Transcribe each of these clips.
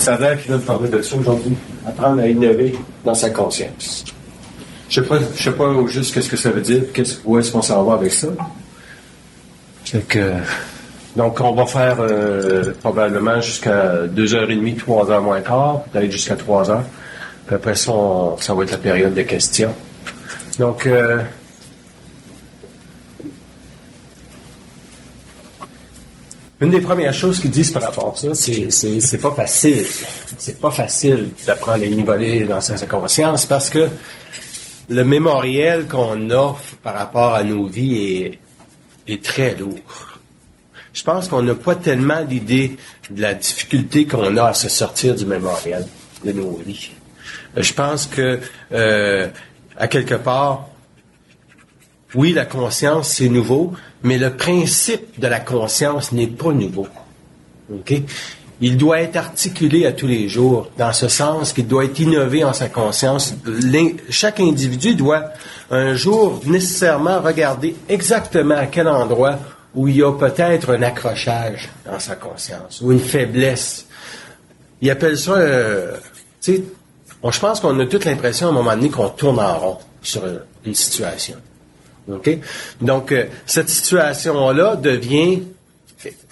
Sader qui vient de parler de ça aujourd'hui. Apprendre à innover dans sa conscience. Je sais pas au juste qu'est-ce que ça veut dire, où est-ce qu'on s'en va avec ça. Donc, on va faire probablement jusqu'à 2h30, 3h moins quart, peut-être jusqu'à 3h. Puis après ça, ça va être la période de questions. Donc, une des premières choses qu'ils disent par rapport à ça, c'est pas facile. C'est pas facile d'apprendre à innover dans sa conscience parce que le mémoriel qu'on offre par rapport à nos vies est très lourd. Je pense qu'on n'a pas tellement l'idée de la difficulté qu'on a à se sortir du mémoriel de nos vies. Je pense que, à quelque part, oui, la conscience, c'est nouveau, mais le principe de la conscience n'est pas nouveau. OK? Il doit être articulé à tous les jours, dans ce sens qu'il doit être innové en sa conscience. Chaque individu doit, un jour, nécessairement regarder exactement à quel endroit où il y a peut-être un accrochage dans sa conscience, ou une faiblesse. Il appelle ça, tu sais, je pense qu'on a toute l'impression à un moment donné qu'on tourne en rond sur une situation. OK? Donc, cette situation-là devient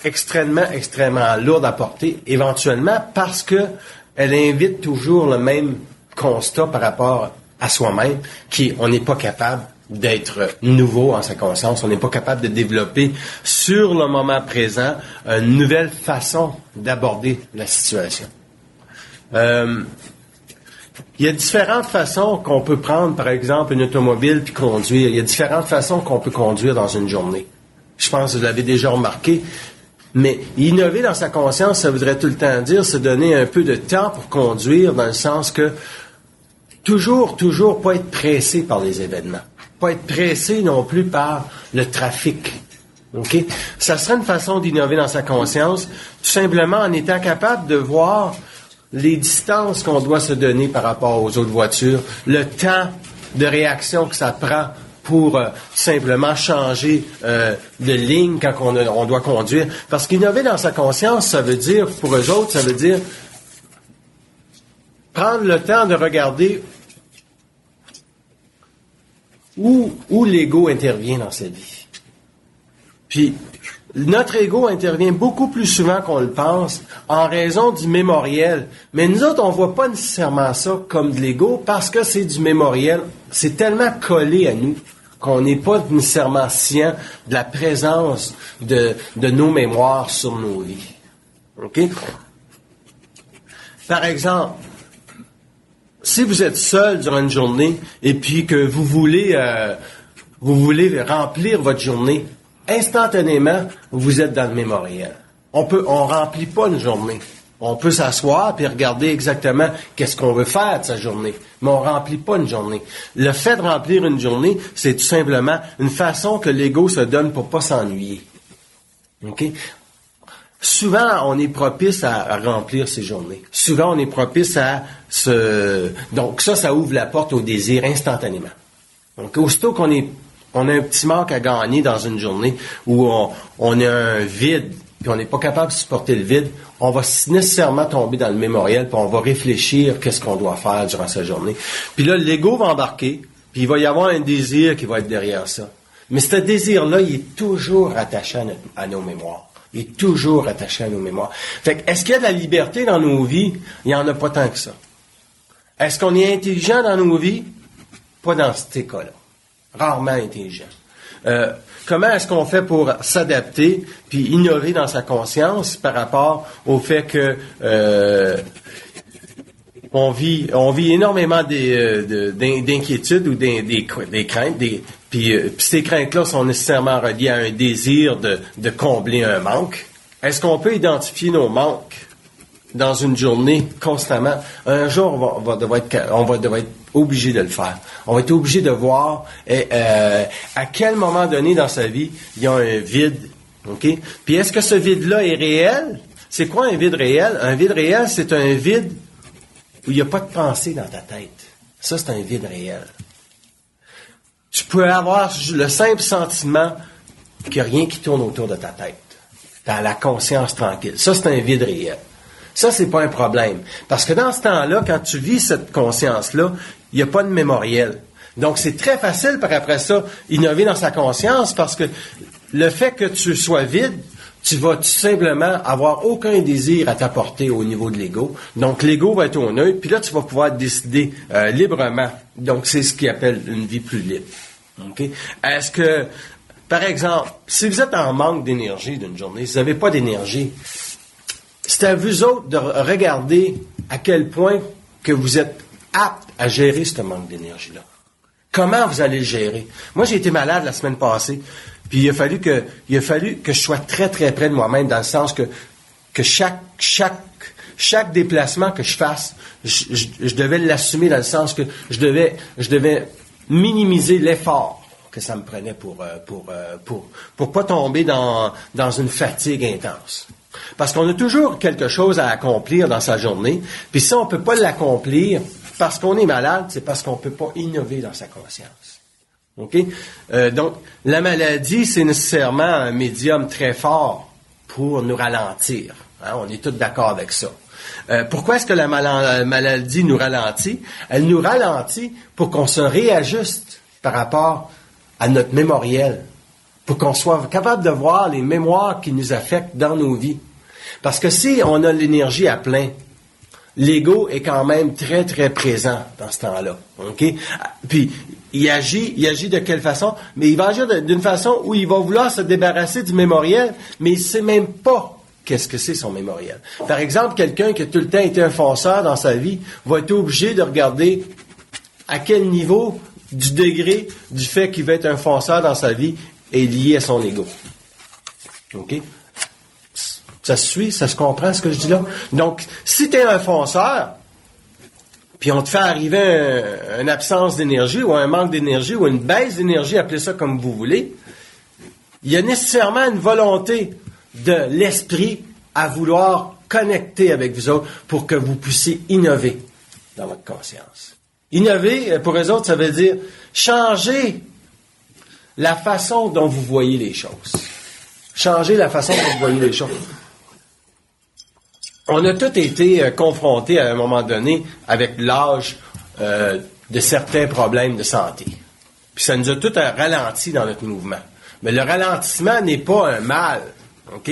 extrêmement lourde à porter, éventuellement, parce que elle invite toujours le même constat par rapport à soi-même, on n'est pas capable d'être nouveau en sa conscience, on n'est pas capable de développer sur le moment présent une nouvelle façon d'aborder la situation. Il y a différentes façons qu'on peut prendre, par exemple, une automobile puis conduire. Il y a différentes façons qu'on peut conduire dans une journée. Je pense que vous l'avez déjà remarqué. Mais innover dans sa conscience, ça voudrait tout le temps dire se donner un peu de temps pour conduire, dans le sens que toujours pas être pressé par les événements. Pas être pressé non plus par le trafic. OK? Ça serait une façon d'innover dans sa conscience, tout simplement en étant capable de voir les distances qu'on doit se donner par rapport aux autres voitures, le temps de réaction que ça prend pour simplement changer de ligne quand on doit conduire. Parce qu'innover dans sa conscience, ça veut dire, pour eux autres, ça veut dire prendre le temps de regarder où l'ego intervient dans sa vie. Puis, notre ego intervient beaucoup plus souvent qu'on le pense en raison du mémoriel. Mais nous autres, on voit pas nécessairement ça comme de l'ego parce que c'est du mémoriel. C'est tellement collé à nous qu'on n'est pas nécessairement scient de la présence de nos mémoires sur nos vies. OK? Par exemple, si vous êtes seul durant une journée et puis que vous voulez remplir votre journée, instantanément, vous êtes dans le mémoriel. On remplit pas une journée. On peut s'asseoir puis regarder exactement qu'est-ce qu'on veut faire de sa journée. Mais on remplit pas une journée. Le fait de remplir une journée, c'est tout simplement une façon que l'ego se donne pour pas s'ennuyer. OK? Souvent, on est propice à remplir ses journées. Souvent, on est propice à donc ça ouvre la porte au désir instantanément. Donc, aussitôt qu'on a un petit manque à gagner dans une journée où on a un vide, puis on n'est pas capable de supporter le vide, on va nécessairement tomber dans le mémoriel, puis on va réfléchir qu'est-ce qu'on doit faire durant sa journée. Puis là, l'ego va embarquer, puis il va y avoir un désir qui va être derrière ça. Mais ce désir-là, il est toujours attaché à nos mémoires. Il est toujours attaché à nos mémoires. Fait que, est-ce qu'il y a de la liberté dans nos vies? Il n'y en a pas tant que ça. Est-ce qu'on est intelligent dans nos vies? Pas dans cet cas-là. Rarement intelligent. Comment est-ce qu'on fait pour s'adapter puis innover dans sa conscience par rapport au fait que on vit énormément d'inquiétudes ou des craintes, puis ces craintes-là sont nécessairement reliées à un désir de combler un manque. Est-ce qu'on peut identifier nos manques dans une journée constamment? Un jour, on va devoir être obligé de le faire. On va être obligé de voir à quel moment donné dans sa vie il y a un vide. OK? Puis est-ce que ce vide-là est réel? C'est quoi un vide réel? Un vide réel, c'est un vide où il n'y a pas de pensée dans ta tête. Ça, c'est un vide réel. Tu peux avoir le simple sentiment qu'il n'y a rien qui tourne autour de ta tête. Tu as la conscience tranquille. Ça, c'est un vide réel. Ça, c'est pas un problème. Parce que dans ce temps-là, quand tu vis cette conscience-là, il n'y a pas de mémoriel. Donc, c'est très facile, par après ça, innover dans sa conscience parce que le fait que tu sois vide, tu vas tout simplement avoir aucun désir à t'apporter au niveau de l'ego. Donc, l'ego va être au neutre, puis là, tu vas pouvoir décider librement. Donc, c'est ce qu'il appelle une vie plus libre. Okay? Est-ce que, par exemple, si vous êtes en manque d'énergie d'une journée, si vous n'avez pas d'énergie, c'est à vous autres de regarder à quel point que vous êtes apte à gérer ce manque d'énergie-là. Comment vous allez le gérer? Moi, j'ai été malade la semaine passée. Puis il a fallu que je sois très, très près de moi-même, dans le sens que chaque déplacement que je fasse, je devais l'assumer dans le sens que je devais minimiser l'effort que ça me prenait pour pas tomber dans une fatigue intense. Parce qu'on a toujours quelque chose à accomplir dans sa journée, puis si on peut pas l'accomplir parce qu'on est malade, c'est parce qu'on peut pas innover dans sa conscience. OK? Donc, la maladie, c'est nécessairement un médium très fort pour nous ralentir. Hein? On est tous d'accord avec ça. Pourquoi est-ce que la maladie nous ralentit? Elle nous ralentit pour qu'on se réajuste par rapport à notre mémoriel, pour qu'on soit capable de voir les mémoires qui nous affectent dans nos vies. Parce que si on a l'énergie à plein, l'ego est quand même très, très présent dans ce temps-là. OK? Puis, il agit de quelle façon? Mais il va agir d'une façon où il va vouloir se débarrasser du mémoriel, mais il ne sait même pas qu'est-ce que c'est son mémoriel. Par exemple, quelqu'un qui a tout le temps été un fonceur dans sa vie va être obligé de regarder à quel niveau du degré du fait qu'il va être un fonceur dans sa vie est lié à son ego. OK? Ça se suit? Ça se comprend ce que je dis là? Donc, si tu es un fonceur, puis on te fait arriver une absence d'énergie ou un manque d'énergie ou une baisse d'énergie, appelez ça comme vous voulez, il y a nécessairement une volonté de l'esprit à vouloir connecter avec vous autres pour que vous puissiez innover dans votre conscience. Innover, pour eux autres, ça veut dire changer la façon dont vous voyez les choses. Changer la façon dont vous voyez les choses. On a tous été confrontés à un moment donné avec l'âge de certains problèmes de santé. Puis ça nous a tous ralenti dans notre mouvement. Mais le ralentissement n'est pas un mal. OK?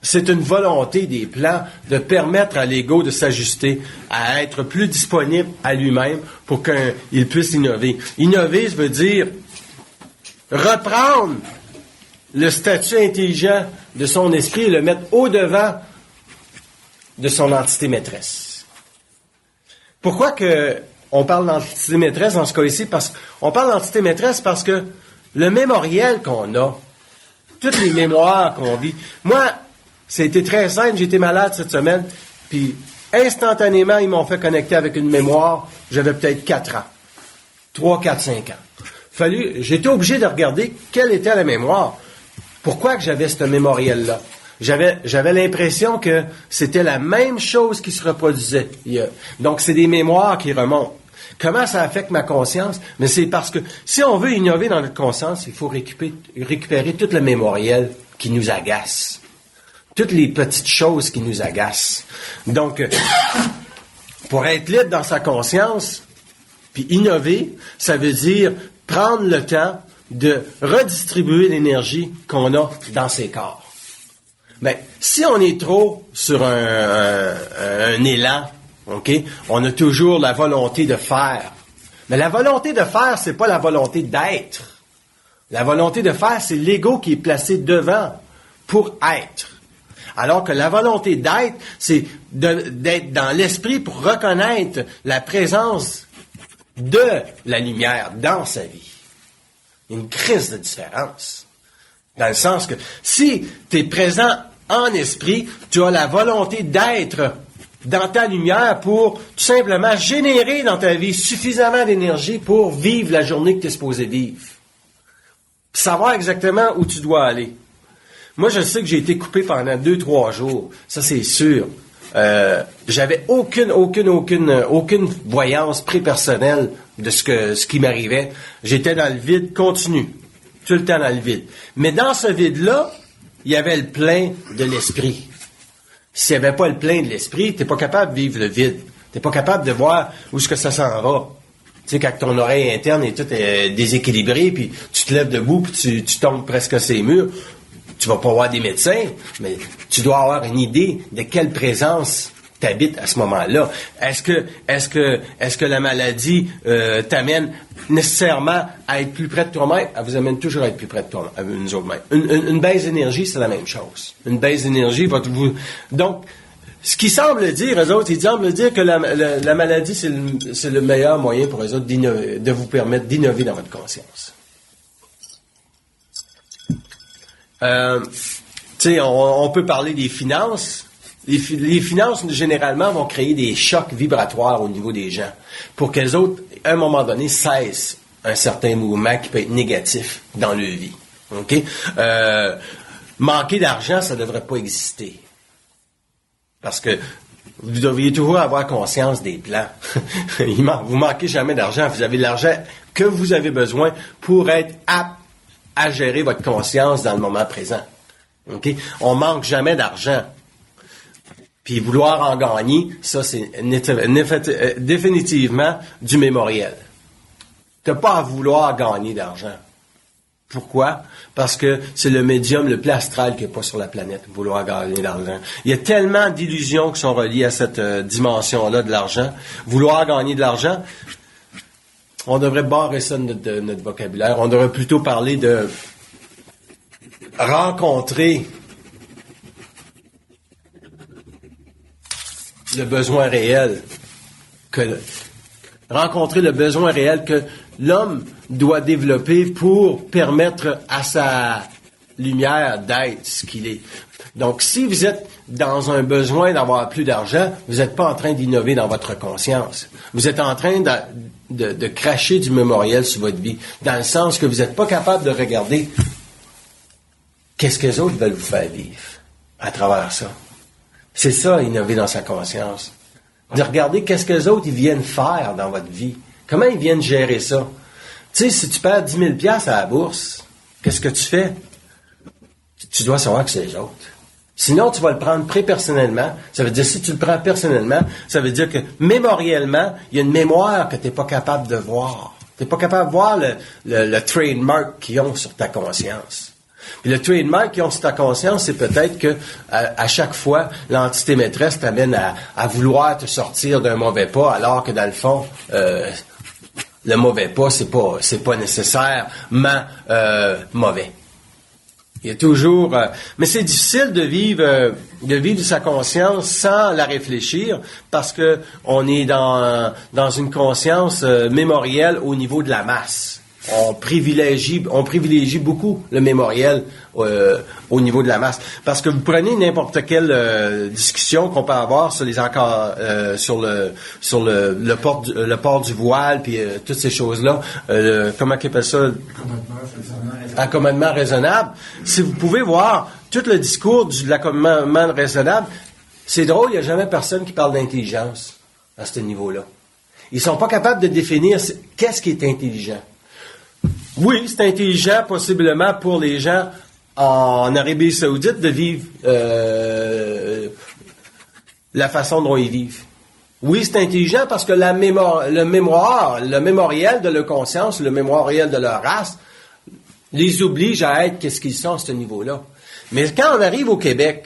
C'est une volonté des plans de permettre à l'ego de s'ajuster, à être plus disponible à lui-même pour qu'il puisse innover. Innover, ça veut dire reprendre le statut intelligent de son esprit et le mettre au-devant de son entité maîtresse. Pourquoi on parle d'entité maîtresse dans ce cas ici? On parle d'entité maîtresse parce que le mémoriel qu'on a, toutes les mémoires qu'on vit. Moi, c'était très simple, j'ai été malade cette semaine, puis instantanément, ils m'ont fait connecter avec une mémoire, j'avais peut-être 4 ans. 3, 4, 5 ans. J'étais obligé de regarder quelle était la mémoire. Pourquoi que j'avais ce mémoriel-là? J'avais l'impression que c'était la même chose qui se reproduisait. Donc, c'est des mémoires qui remontent. Comment ça affecte ma conscience? Mais c'est parce que si on veut innover dans notre conscience, il faut récupérer tout le mémoriel qui nous agace. Toutes les petites choses qui nous agacent. Donc, pour être libre dans sa conscience, puis innover, ça veut dire prendre le temps de redistribuer l'énergie qu'on a dans ses corps. Mais si on est trop sur un élan, OK, on a toujours la volonté de faire. Mais la volonté de faire, c'est pas la volonté d'être. La volonté de faire, c'est l'ego qui est placé devant pour être. Alors que la volonté d'être, c'est d'être dans l'esprit pour reconnaître la présence de la lumière dans sa vie. Il y a une crise de différence. Dans le sens que si tu es présent en esprit, tu as la volonté d'être dans ta lumière pour tout simplement générer dans ta vie suffisamment d'énergie pour vivre la journée que tu es supposé vivre. Puis savoir exactement où tu dois aller. Moi, je sais que j'ai été coupé pendant 2-3 jours. Ça, c'est sûr. J'avais aucune voyance prépersonnelle de ce qui m'arrivait. J'étais dans le vide continu. Tout le temps dans le vide. Mais dans ce vide-là, il y avait le plein de l'esprit. S'il n'y avait pas le plein de l'esprit, t'es pas capable de vivre le vide. T'es pas capable de voir où est-ce que ça s'en va. Tu sais, quand ton oreille interne est toute déséquilibrée, puis tu te lèves debout, puis tu tombes presque ces murs, tu vas pas voir des médecins, mais tu dois avoir une idée de quelle présence t'habite à ce moment-là. Est-ce que la maladie t'amène nécessairement à être plus près de toi-même? Elle vous amène toujours à être plus près de toi-même, nous autres mêmes. Une baisse d'énergie, c'est la même chose. Une baisse d'énergie va vous... Donc, ce qu'ils semblent dire, eux autres, ils semblent dire que la maladie, c'est le meilleur moyen pour eux autres de vous permettre d'innover dans votre conscience. Tu sais, on peut parler des finances. Les finances, généralement, vont créer des chocs vibratoires au niveau des gens pour qu'elles autres, à un moment donné, cessent un certain mouvement qui peut être négatif dans leur vie. OK? Manquer d'argent, ça ne devrait pas exister. Parce que vous devriez toujours avoir conscience des plans. Vous manquez jamais d'argent. Vous avez l'argent que vous avez besoin pour être apte à gérer votre conscience dans le moment présent. OK? On manque jamais d'argent. Puis vouloir en gagner, ça, c'est définitivement du mémoriel. T'as pas à vouloir gagner d'argent. Pourquoi? Parce que c'est le médium le plus astral qu'il n'y a pas sur la planète, vouloir gagner de l'argent. Il y a tellement d'illusions qui sont reliées à cette dimension-là de l'argent. Vouloir gagner de l'argent, on devrait barrer ça de notre vocabulaire. On devrait plutôt parler de rencontrer le besoin réel. Rencontrer le besoin réel que l'homme doit développer pour permettre à sa lumière d'être ce qu'il est. Donc, si vous êtes dans un besoin d'avoir plus d'argent, vous n'êtes pas en train d'innover dans votre conscience. Vous êtes en train de cracher du mémoriel sur votre vie, dans le sens que vous n'êtes pas capable de regarder qu'est-ce que les autres veulent vous faire vivre à travers ça. C'est ça, innover dans sa conscience. De regarder qu'est-ce que les autres ils viennent faire dans votre vie. Comment ils viennent gérer ça. Tu sais, si tu perds 10 000 $ à la bourse, qu'est-ce que tu fais? Tu dois savoir que c'est les autres. Sinon, tu vas le prendre personnellement. Ça veut dire, si tu le prends personnellement, ça veut dire que mémoriellement, il y a une mémoire que tu n'es pas capable de voir. Tu n'es pas capable de voir le trademark qu'ils ont sur ta conscience. Puis le trademark qu'ils ont sur ta conscience, c'est peut-être que à chaque fois, l'entité maîtresse t'amène à vouloir te sortir d'un mauvais pas, alors que dans le fond, le mauvais pas, c'est pas nécessairement mauvais. Il y a toujours, mais c'est difficile de vivre sa conscience sans la réfléchir, parce que on est dans une conscience mémorielle au niveau de la masse. On privilégie beaucoup le mémoriel au niveau de la masse. Parce que vous prenez n'importe quelle discussion qu'on peut avoir sur le port du voile, puis toutes ces choses-là, comment qu'ils appellent ça? Accommodement raisonnable. Si vous pouvez voir tout le discours de l'accommodement raisonnable, c'est drôle, il n'y a jamais personne qui parle d'intelligence à ce niveau-là. Ils sont pas capables de définir qu'est-ce qui est intelligent. Oui, c'est intelligent possiblement pour les gens en Arabie Saoudite de vivre la façon dont ils vivent. Oui, c'est intelligent parce que le mémoriel de leur conscience, le mémoriel de leur race, les oblige à être qu'est-ce qu'ils sont à ce niveau-là. Mais quand on arrive au Québec,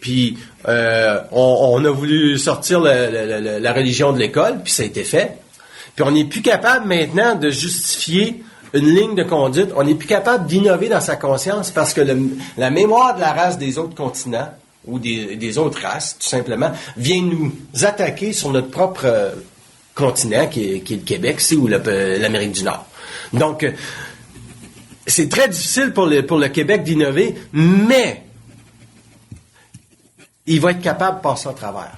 puis on a voulu sortir la religion de l'école, puis ça a été fait, puis on n'est plus capable maintenant de justifier une ligne de conduite, on n'est plus capable d'innover dans sa conscience parce que la mémoire de la race des autres continents, ou des autres races, tout simplement, vient nous attaquer sur notre propre continent, qui est le Québec, ou l'Amérique du Nord. Donc, c'est très difficile pour le Québec d'innover, mais il va être capable de passer à travers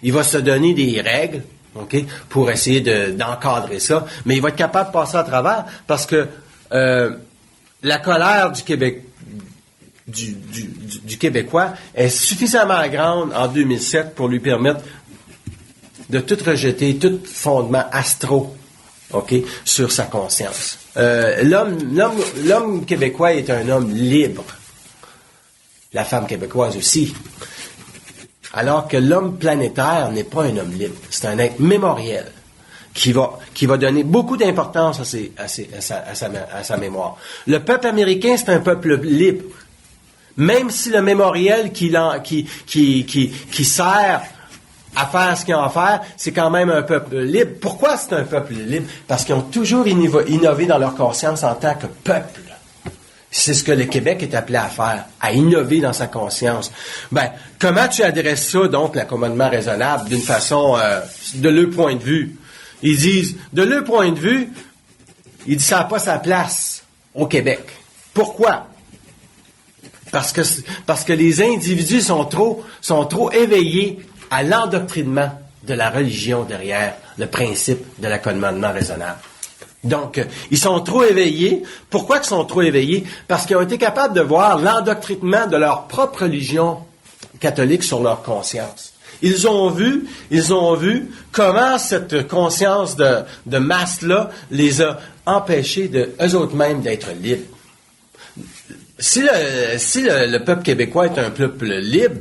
il va se donner des règles, OK, pour essayer d'encadrer ça, mais il va être capable de passer à travers parce que la colère du Québec, du Québécois est suffisamment grande en 2007 pour lui permettre de tout rejeter, tout fondement astro, OK, sur sa conscience. L'homme québécois est un homme libre. La femme québécoise aussi. Alors que l'homme planétaire n'est pas un homme libre. C'est un être mémoriel qui va donner beaucoup d'importance à sa mémoire. Le peuple américain, c'est un peuple libre. Même si le mémoriel qui sert à faire ce qu'ils ont à faire, c'est quand même un peuple libre. Pourquoi c'est un peuple libre? Parce qu'ils ont toujours innové dans leur conscience en tant que peuple. C'est ce que le Québec est appelé à faire, à innover dans sa conscience. Comment tu adresses ça, donc, l'accommodement raisonnable, d'une façon, de leur point de vue? Ils disent, de leur point de vue, ça n'a pas sa place au Québec. Pourquoi? Parce que les individus sont trop éveillés à l'endoctrinement de la religion derrière le principe de l'accommodement raisonnable. Donc, ils sont trop éveillés. Pourquoi ils sont trop éveillés? Parce qu'ils ont été capables de voir l'endoctrinement de leur propre religion catholique sur leur conscience. Ils ont vu comment cette conscience de masse-là les a empêchés eux autres mêmes d'être libres. Si le peuple québécois est un peuple libre,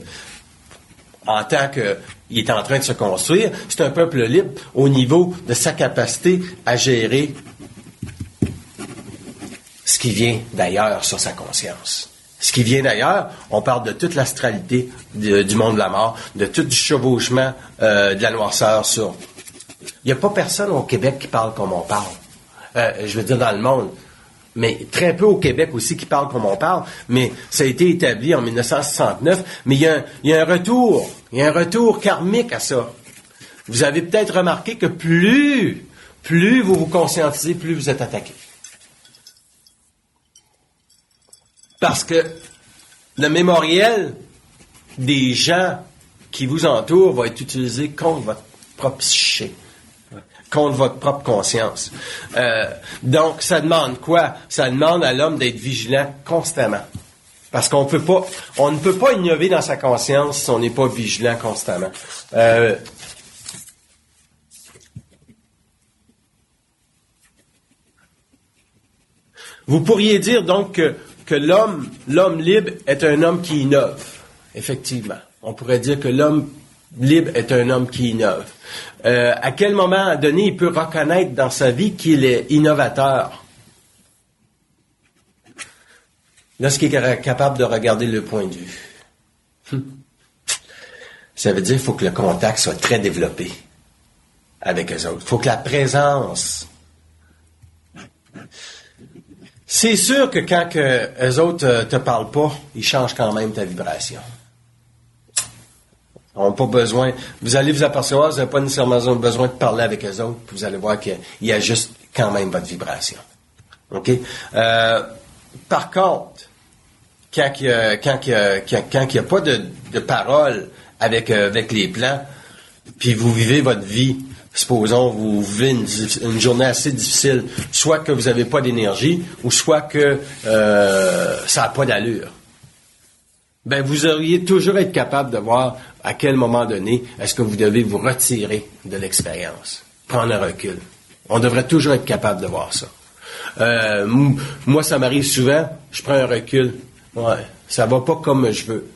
en tant qu'il est en train de se construire, c'est un peuple libre au niveau de sa capacité à gérer ce qui vient d'ailleurs sur sa conscience. Ce qui vient d'ailleurs, on parle de toute l'astralité du monde de la mort, de tout du chevauchement de la noirceur sur... Il n'y a pas personne au Québec qui parle comme on parle. Je veux dire dans le monde. Mais très peu au Québec aussi qui parlent comme on parle, mais ça a été établi en 1969, mais il y a un retour karmique à ça. Vous avez peut-être remarqué que plus vous vous conscientisez, plus vous êtes attaqué. Parce que le mémoriel des gens qui vous entourent va être utilisé contre votre propre psyché, contre votre propre conscience. Donc, ça demande quoi? Ça demande à l'homme d'être vigilant constamment. Parce on ne peut pas innover dans sa conscience si on n'est pas vigilant constamment. Vous pourriez dire donc que l'homme libre est un homme qui innove. Effectivement. On pourrait dire que l'homme libre est un homme qui innove. À quel moment donné il peut reconnaître dans sa vie qu'il est innovateur? Lorsqu'il est capable de regarder le point de vue. Ça veut dire qu'il faut que le contact soit très développé avec eux autres. Il faut que la présence... C'est sûr que quand eux autres te parlent pas, ils changent quand même ta vibration. Ils n'ont pas besoin... Vous allez vous apercevoir, vous n'avez pas nécessairement besoin de parler avec eux autres, puis vous allez voir qu'il y a juste quand même votre vibration. OK? Par contre, quand il n'y a pas de parole avec les plans, puis vous vivez votre vie, supposons vous vivez une journée assez difficile, soit que vous n'avez pas d'énergie, ou soit que ça n'a pas d'allure. Ben, vous auriez toujours être capable de voir à quel moment donné est-ce que vous devez vous retirer de l'expérience, prendre un recul. On devrait toujours être capable de voir ça. Moi, ça m'arrive souvent, je prends un recul. Ouais, ça va pas comme je veux.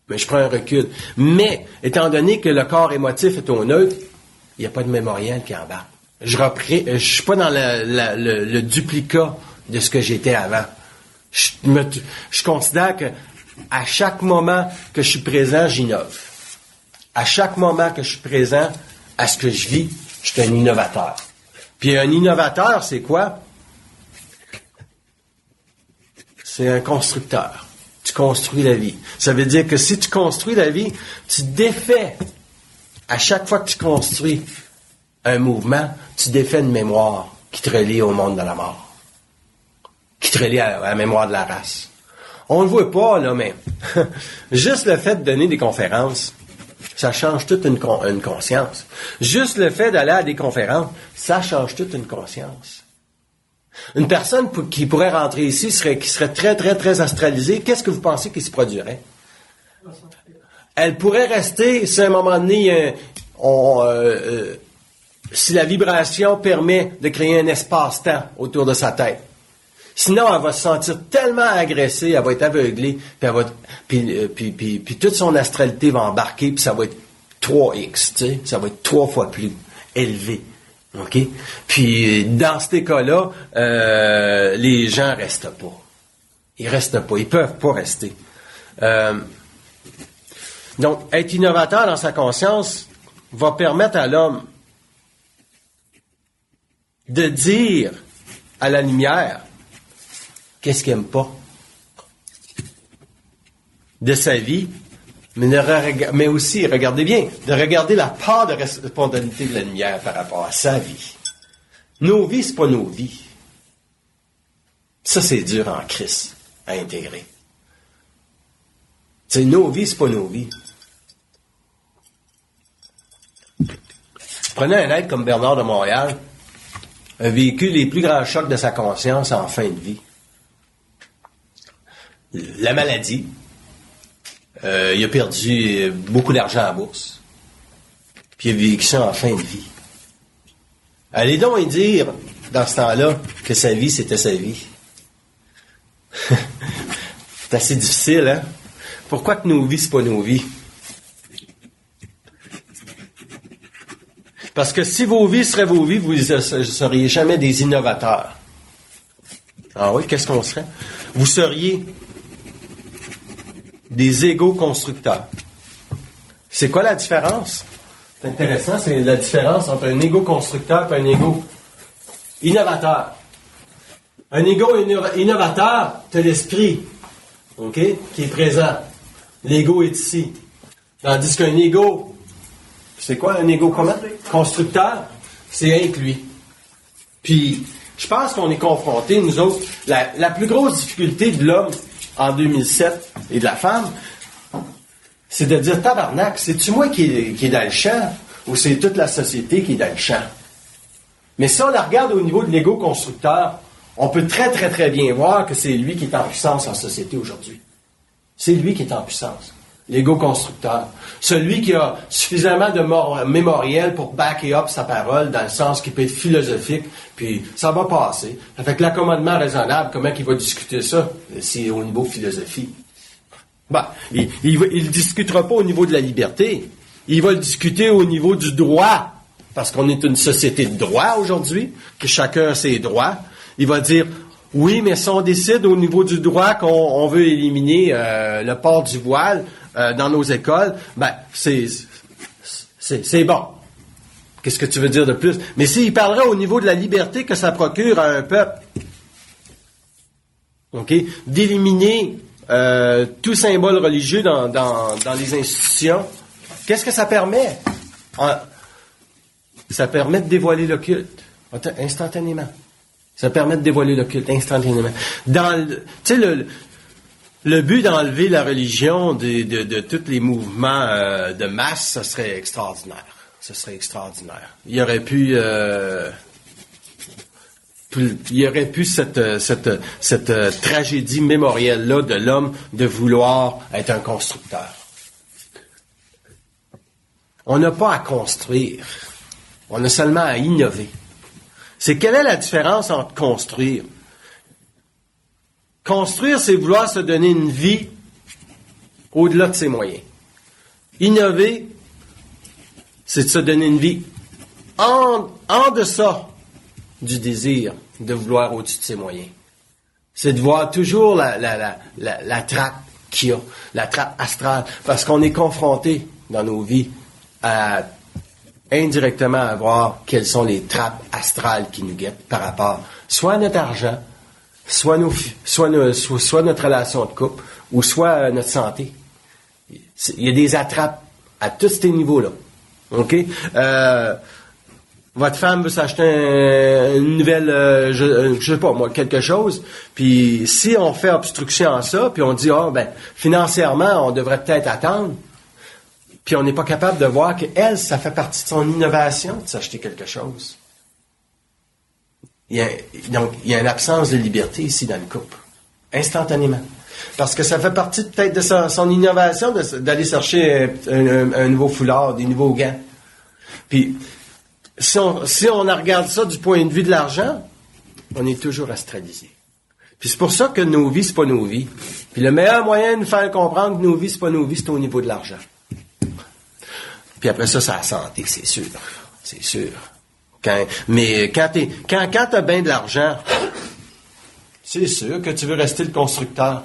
Mais je prends un recul. Mais, étant donné que le corps émotif est au neutre, il n'y a pas de mémoriel qui embarque. Je suis pas dans le duplicat de ce que j'étais avant. Je considère que à chaque moment que je suis présent, j'innove. À chaque moment que je suis présent à ce que je vis, je suis un innovateur. Puis un innovateur, c'est quoi? C'est un constructeur. Tu construis la vie. Ça veut dire que si tu construis la vie, tu défais. À chaque fois que tu construis un mouvement, tu défais une mémoire qui te relie au monde de la mort. Qui te relie à la mémoire de la race. On ne le voit pas, là, mais juste le fait de donner des conférences, ça change toute une conscience. Juste le fait d'aller à des conférences, ça change toute une conscience. Une personne qui pourrait rentrer ici, qui serait très, très, très astralisée, qu'est-ce que vous pensez qui se produirait? Elle pourrait rester, si à un moment donné, si la vibration permet de créer un espace-temps autour de sa tête. Sinon, elle va se sentir tellement agressée, elle va être aveuglée, puis elle va, puis toute son astralité va embarquer, puis ça va être 3x, tu sais, ça va être 3 fois plus élevé. OK? Puis, dans ces cas-là, les gens restent pas. Ils restent pas. Ils peuvent pas rester. Donc, être innovateur dans sa conscience va permettre à l'homme de dire à la lumière qu'est-ce qu'il n'aime pas de sa vie, mais aussi, regardez bien, de regarder la part de responsabilité de la lumière par rapport à sa vie. Nos vies, c'est pas nos vies. Ça, c'est dur en Christ à intégrer. C'est nos vies, c'est pas nos vies. Prenez un être comme Bernard de Montréal, a vécu les plus grands chocs de sa conscience en fin de vie. La maladie. Il a perdu beaucoup d'argent en bourse. Puis il a vécu ça en fin de vie. Allez donc y dire, dans ce temps-là, que sa vie, c'était sa vie. C'est assez difficile, hein? Pourquoi que nos vies, c'est pas nos vies? Parce que si vos vies seraient vos vies, vous ne seriez jamais des innovateurs. Ah oui, qu'est-ce qu'on serait? Vous seriez des égo-constructeurs. C'est quoi la différence? C'est intéressant, c'est la différence entre un égo-constructeur et un égo-innovateur. Un égo-innovateur, tu as l'esprit, OK, qui est présent. L'ego est ici. Tandis qu'un égo, c'est quoi un égo comment? Constructeur, c'est rien que lui. Puis, je pense qu'on est confrontés, nous autres, la plus grosse difficulté de l'homme en 2007 et de la femme, c'est de dire, tabarnak, c'est-tu moi qui est dans le champ ou c'est toute la société qui est dans le champ? Mais si on la regarde au niveau de l'égo constructeur, on peut très, très, très bien voir que c'est lui qui est en puissance en société aujourd'hui. C'est lui qui est en puissance. L'égo constructeur. Celui qui a suffisamment de mémoriel pour backer up sa parole dans le sens qui peut être philosophique, puis ça va passer. Ça fait que l'accommodement raisonnable, comment il va discuter ça? C'est au niveau philosophie. Ben, il discutera pas au niveau de la liberté. Il va le discuter au niveau du droit. Parce qu'on est une société de droit aujourd'hui, que chacun a ses droits. Il va dire, oui, mais si on décide au niveau du droit qu'on veut éliminer le port du voile dans nos écoles, ben, c'est bon. Qu'est-ce que tu veux dire de plus? Mais s'il parlerait au niveau de la liberté que ça procure à un peuple, OK, d'éliminer tout symbole religieux dans les institutions, qu'est-ce que ça permet? Ça permet de dévoiler le culte, instantanément. Ça permet de dévoiler le culte instantanément. Tu sais, le but d'enlever la religion de tous les mouvements de masse, ce serait extraordinaire. Ce serait extraordinaire. Il y aurait pu cette tragédie mémorielle-là de l'homme de vouloir être un constructeur. On n'a pas à construire. On a seulement à innover. C'est quelle est la différence entre construire? Construire, c'est vouloir se donner une vie au-delà de ses moyens. Innover, c'est de se donner une vie en deçà du désir de vouloir au-dessus de ses moyens. C'est de voir toujours la trappe qu'il y a, la trappe astrale, parce qu'on est confronté dans nos vies indirectement à voir quelles sont les trappes astrales qui nous guettent par rapport soit à notre argent, soit notre relation de couple, ou soit notre santé. Il y a des attrapes à tous ces niveaux-là. OK? Votre femme veut s'acheter une nouvelle, je sais pas moi, quelque chose, puis si on fait obstruction à ça, puis on dit, financièrement, on devrait peut-être attendre, puis on n'est pas capable de voir qu'elle, ça fait partie de son innovation de s'acheter quelque chose. Donc, il y a une absence de liberté ici dans le couple. Instantanément. Parce que ça fait partie peut-être de son innovation d'aller chercher un nouveau foulard, des nouveaux gants. Puis, si on regarde ça du point de vue de l'argent, on est toujours astralisé. Puis c'est pour ça que nos vies, c'est pas nos vies. Puis le meilleur moyen de nous faire comprendre que nos vies, c'est pas nos vies, c'est au niveau de l'argent. Puis après ça, c'est la santé, c'est sûr. C'est sûr. Mais quand t'as bien de l'argent, c'est sûr que tu veux rester le constructeur.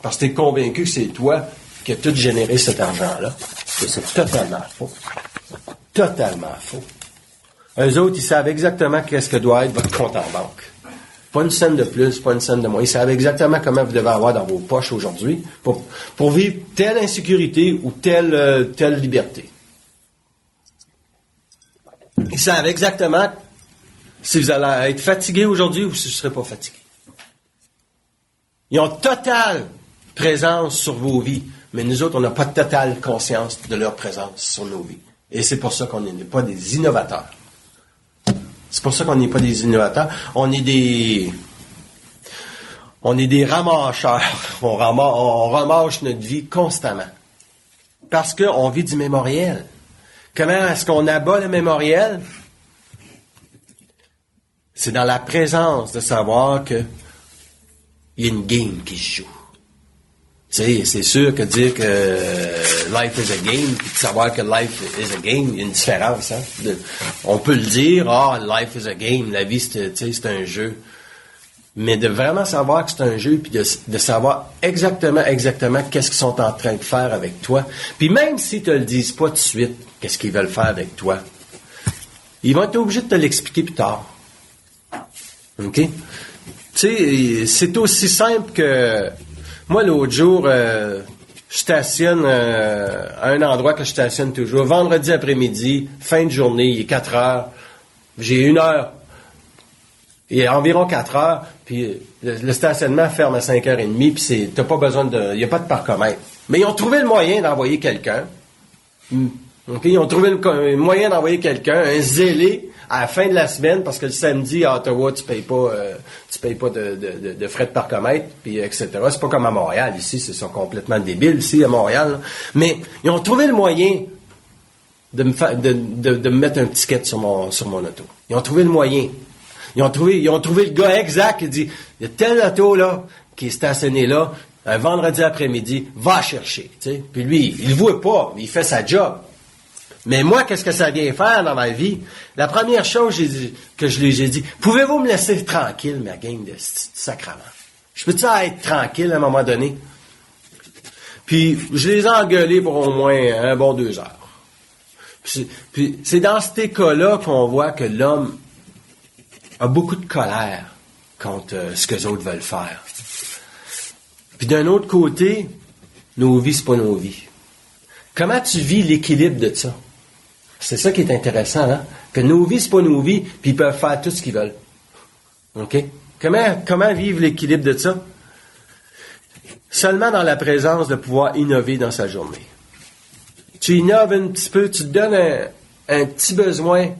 Parce que t'es convaincu que c'est toi qui as tout généré cet argent-là. Et c'est totalement faux. Totalement faux. Eux autres, ils savent exactement qu'est-ce que doit être votre compte en banque. Pas une scène de plus, pas une scène de moins. Ils savent exactement comment vous devez avoir dans vos poches aujourd'hui pour vivre telle insécurité ou telle liberté. Ils savent exactement si vous allez être fatigué aujourd'hui ou si vous ne serez pas fatigué. Ils ont totale présence sur vos vies, mais nous autres, on n'a pas de totale conscience de leur présence sur nos vies. Et c'est pour ça qu'on n'est pas des innovateurs. C'est pour ça qu'on n'est pas des innovateurs. On est des ramasseurs. On ramasse notre vie constamment. Parce qu'on vit du mémoriel. Comment est-ce qu'on abat le mémoriel? C'est dans la présence de savoir que il y a une game qui se joue. Tu sais, c'est sûr que dire que life is a game, puis de savoir que life is a game, il y a une différence. Hein? On peut le dire, life is a game, la vie c'est un jeu. Mais de vraiment savoir que c'est un jeu, puis de savoir exactement qu'est-ce qu'ils sont en train de faire avec toi. Puis même s'ils te le disent pas tout de suite, qu'est-ce qu'ils veulent faire avec toi, ils vont être obligés de te l'expliquer plus tard. OK? Tu sais, c'est aussi simple que... Moi, l'autre jour, je stationne à un endroit que je stationne toujours. Vendredi après-midi, fin de journée, il est 4 heures. J'ai 1 heure. Il y a environ 4 heures, puis le stationnement ferme à 5h30, puis t'as pas besoin il n'y a pas de parcomètre. Mais ils ont trouvé le moyen d'envoyer quelqu'un. Okay? Ils ont trouvé le moyen d'envoyer quelqu'un, un zélé, à la fin de la semaine, parce que le samedi, à Ottawa, tu payes pas de frais de parcomètre, puis etc. C'est pas comme à Montréal, ici, ils sont complètement débiles, ici, à Montréal. Là. Mais ils ont trouvé le moyen de me mettre un ticket sur mon auto. Ils ont trouvé le moyen. Ils ont trouvé le gars exact qui dit, il y a tel auto, là, qui est stationné là, un vendredi après-midi, va chercher, tu sais. Puis lui, il le voit pas, mais il fait sa job. Mais moi, qu'est-ce que ça vient faire dans ma vie? La première chose j'ai dit, pouvez-vous me laisser tranquille, ma gang de sacrement? Je peux-tu être tranquille à un moment donné? Puis, je les ai engueulés pour au moins un bon 2 heures. Puis c'est dans ces cas-là qu'on voit que l'homme a beaucoup de colère contre ce que les autres veulent faire. Puis d'un autre côté, nos vies, c'est pas nos vies. Comment tu vis l'équilibre de ça? C'est ça qui est intéressant, hein? Que nos vies, c'est pas nos vies, puis ils peuvent faire tout ce qu'ils veulent. OK? Comment vivre l'équilibre de ça? Seulement dans la présence de pouvoir innover dans sa journée. Tu innoves un petit peu, tu te donnes un petit besoin,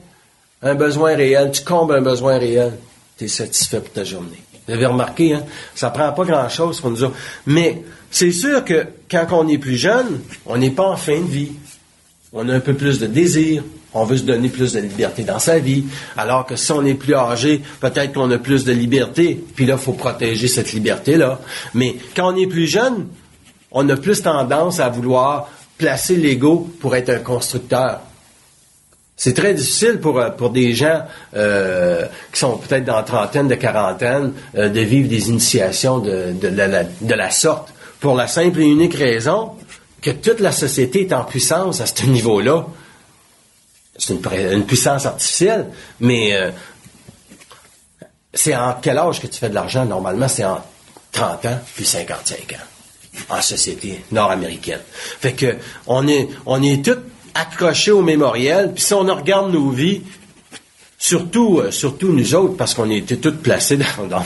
un besoin réel, tu combles un besoin réel, tu es satisfait pour ta journée. Vous avez remarqué, hein? Ça prend pas grand-chose pour nous autres. Mais c'est sûr que quand on est plus jeune, on n'est pas en fin de vie. On a un peu plus de désir. On veut se donner plus de liberté dans sa vie. Alors que si on est plus âgé, peut-être qu'on a plus de liberté. Puis là, il faut protéger cette liberté-là. Mais quand on est plus jeune, on a plus tendance à vouloir placer l'ego pour être un constructeur. C'est très difficile pour des gens qui sont peut-être dans la trentaine, de quarantaine, de vivre des initiations de la sorte. Pour la simple et unique raison que toute la société est en puissance à ce niveau-là. C'est une puissance artificielle, mais c'est en quel âge que tu fais de l'argent? Normalement, c'est en 30 ans puis 55 ans en société nord-américaine. Fait que on est tous accrochés au mémoriel, puis si on regarde nos vies, surtout nous autres, parce qu'on était tous placés dans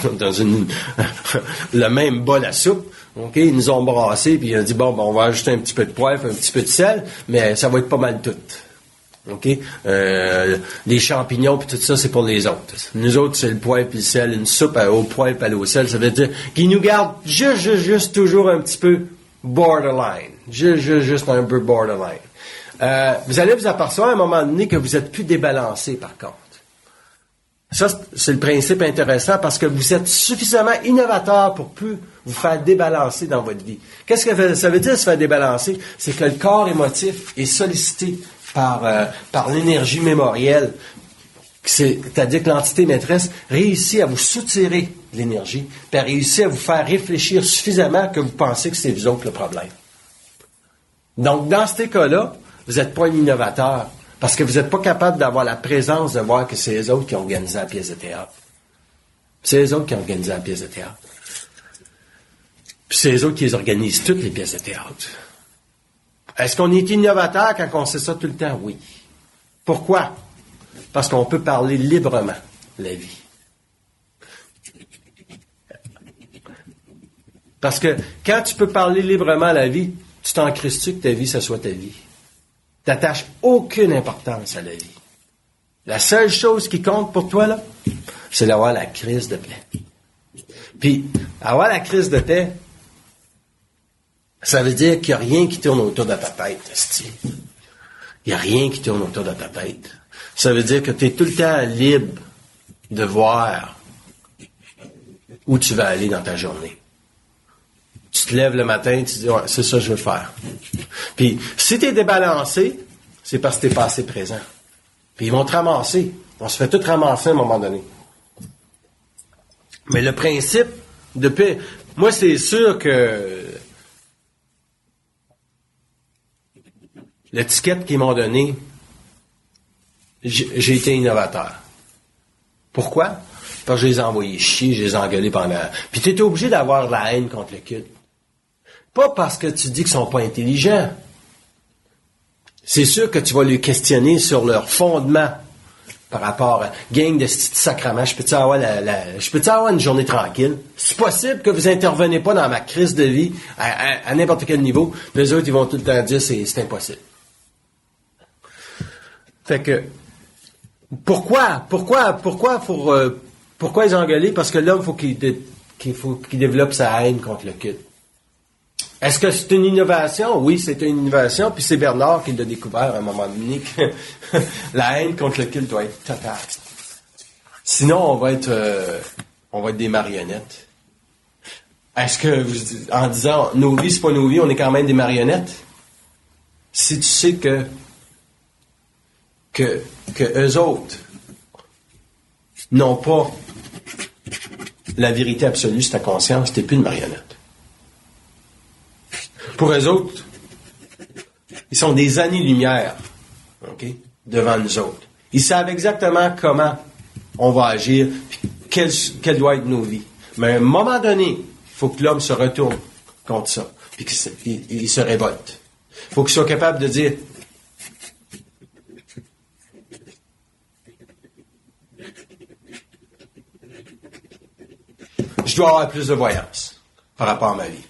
le même bol à soupe. OK, ils nous ont brassés, puis ils ont dit, bon, on va ajouter un petit peu de poivre, un petit peu de sel, mais ça va être pas mal tout. OK? Les champignons, puis tout ça, c'est pour les autres. Nous autres, c'est le poivre puis le sel, une soupe au poivre et au sel, ça veut dire qu'ils nous gardent juste toujours un petit peu borderline. Juste un peu borderline. Vous allez vous apercevoir à un moment donné que vous êtes plus débalancé, par contre. Ça, c'est le principe intéressant parce que vous êtes suffisamment innovateur pour plus vous faire débalancer dans votre vie. Qu'est-ce que ça veut dire se faire débalancer? C'est que le corps émotif est sollicité par l'énergie mémorielle. C'est-à-dire que l'entité maîtresse réussit à vous soutirer de l'énergie, puis elle réussit à vous faire réfléchir suffisamment que vous pensez que c'est vous autres le problème. Donc, dans ces cas-là, vous n'êtes pas un innovateur. Parce que vous n'êtes pas capable d'avoir la présence de voir que c'est les autres qui ont organisé la pièce de théâtre. C'est les autres qui ont organisé la pièce de théâtre. Puis c'est les autres qui les organisent toutes les pièces de théâtre. Est-ce qu'on est innovateur quand on sait ça tout le temps? Oui. Pourquoi? Parce qu'on peut parler librement la vie. Parce que quand tu peux parler librement la vie, tu t'en crisses-tu que ta vie, ça soit ta vie? T'attaches aucune importance à la vie. La seule chose qui compte pour toi, là, c'est d'avoir la crise de paix. Puis, avoir la crise de paix, ça veut dire qu'il n'y a rien qui tourne autour de ta tête, esti. Il n'y a rien qui tourne autour de ta tête. Ça veut dire que tu es tout le temps libre de voir où tu vas aller dans ta journée. Tu te lèves le matin, tu te dis, ouais, c'est ça que je veux faire. Puis, si tu es débalancé, c'est parce que tu n'es pas assez présent. Puis, ils vont te ramasser. On se fait tout ramasser à un moment donné. Mais le principe de paix, moi, c'est sûr que l'étiquette qu'ils m'ont donnée, j'ai été innovateur. Pourquoi? Parce que je les ai envoyés chier, je les ai engueulés pendant... Puis tu es obligé d'avoir de la haine contre le culte. Pas parce que tu dis qu'ils sont pas intelligents. C'est sûr que tu vas les questionner sur leur fondement par rapport à gang de sacrement. Je peux-tu avoir une journée tranquille? C'est possible que vous intervenez pas dans ma crise de vie à n'importe quel niveau. Les autres, ils vont tout le temps dire c'est impossible. Fait que pourquoi ils ont engueulé? Parce que l'homme, faut qu'il développe sa haine contre le culte. Est-ce que c'est une innovation? Oui, c'est une innovation, puis c'est Bernard qui l'a découvert à un moment donné que la haine contre le culte doit être totale. Sinon, on va être des marionnettes. Est-ce que, en disant nos vies, c'est pas nos vies, on est quand même des marionnettes? Si tu sais que eux autres n'ont pas la vérité absolue sur ta conscience, t'es plus une marionnette. Pour eux autres, ils sont des années-lumière, okay, devant nous autres. Ils savent exactement comment on va agir, puis quelle doit être nos vies. Mais à un moment donné, il faut que l'homme se retourne contre ça, puis qu'il se révolte. Il faut qu'il soit capable de dire je dois avoir plus de voyance par rapport à ma vie.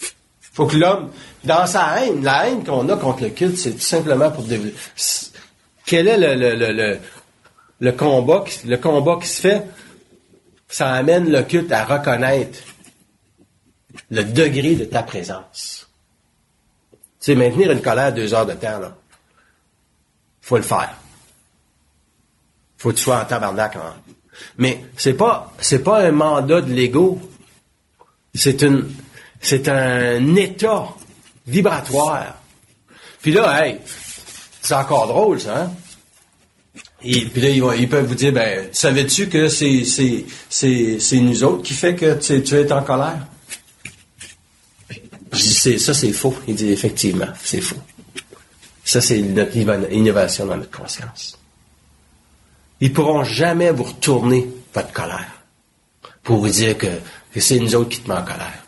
Il faut que l'homme, dans sa haine, la haine qu'on a contre le culte, c'est tout simplement pour développer. Quel est le combat qui se fait? Ça amène le culte à reconnaître le degré de ta présence. Tu sais, maintenir une colère 2 heures de temps, là, faut le faire. Faut que tu sois en tabarnak. Mais c'est pas un mandat de l'ego. C'est un état vibratoire. Puis là, hey, c'est encore drôle, ça, hein? Et puis là, ils peuvent vous dire, ben, savais-tu que c'est nous autres qui fait que tu es en colère? Je dis, ça, c'est faux. Il dit, effectivement, c'est faux. Ça, c'est notre innovation dans notre conscience. Ils pourront jamais vous retourner votre colère pour vous dire que c'est nous autres qui te met en colère.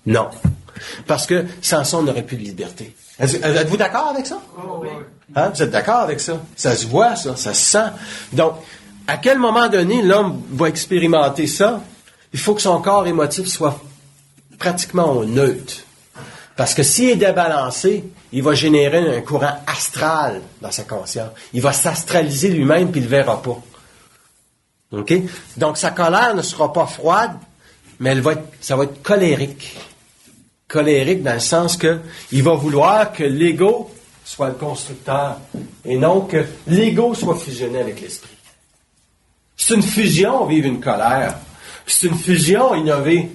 Non. Parce que sans ça, on n'aurait plus de liberté. Êtes-vous d'accord avec ça? Oh, oui. Hein? Vous êtes d'accord avec ça? Ça se voit, ça se sent. Donc, à quel moment donné l'homme va expérimenter ça? Il faut que son corps émotif soit pratiquement neutre. Parce que s'il est débalancé, il va générer un courant astral dans sa conscience. Il va s'astraliser lui-même puis il ne le verra pas. OK? Donc, sa colère ne sera pas froide, mais ça va être colérique. Colérique dans le sens que il va vouloir que l'ego soit le constructeur et non que l'ego soit fusionné avec l'esprit. C'est une fusion, vivre une colère. C'est une fusion, innover.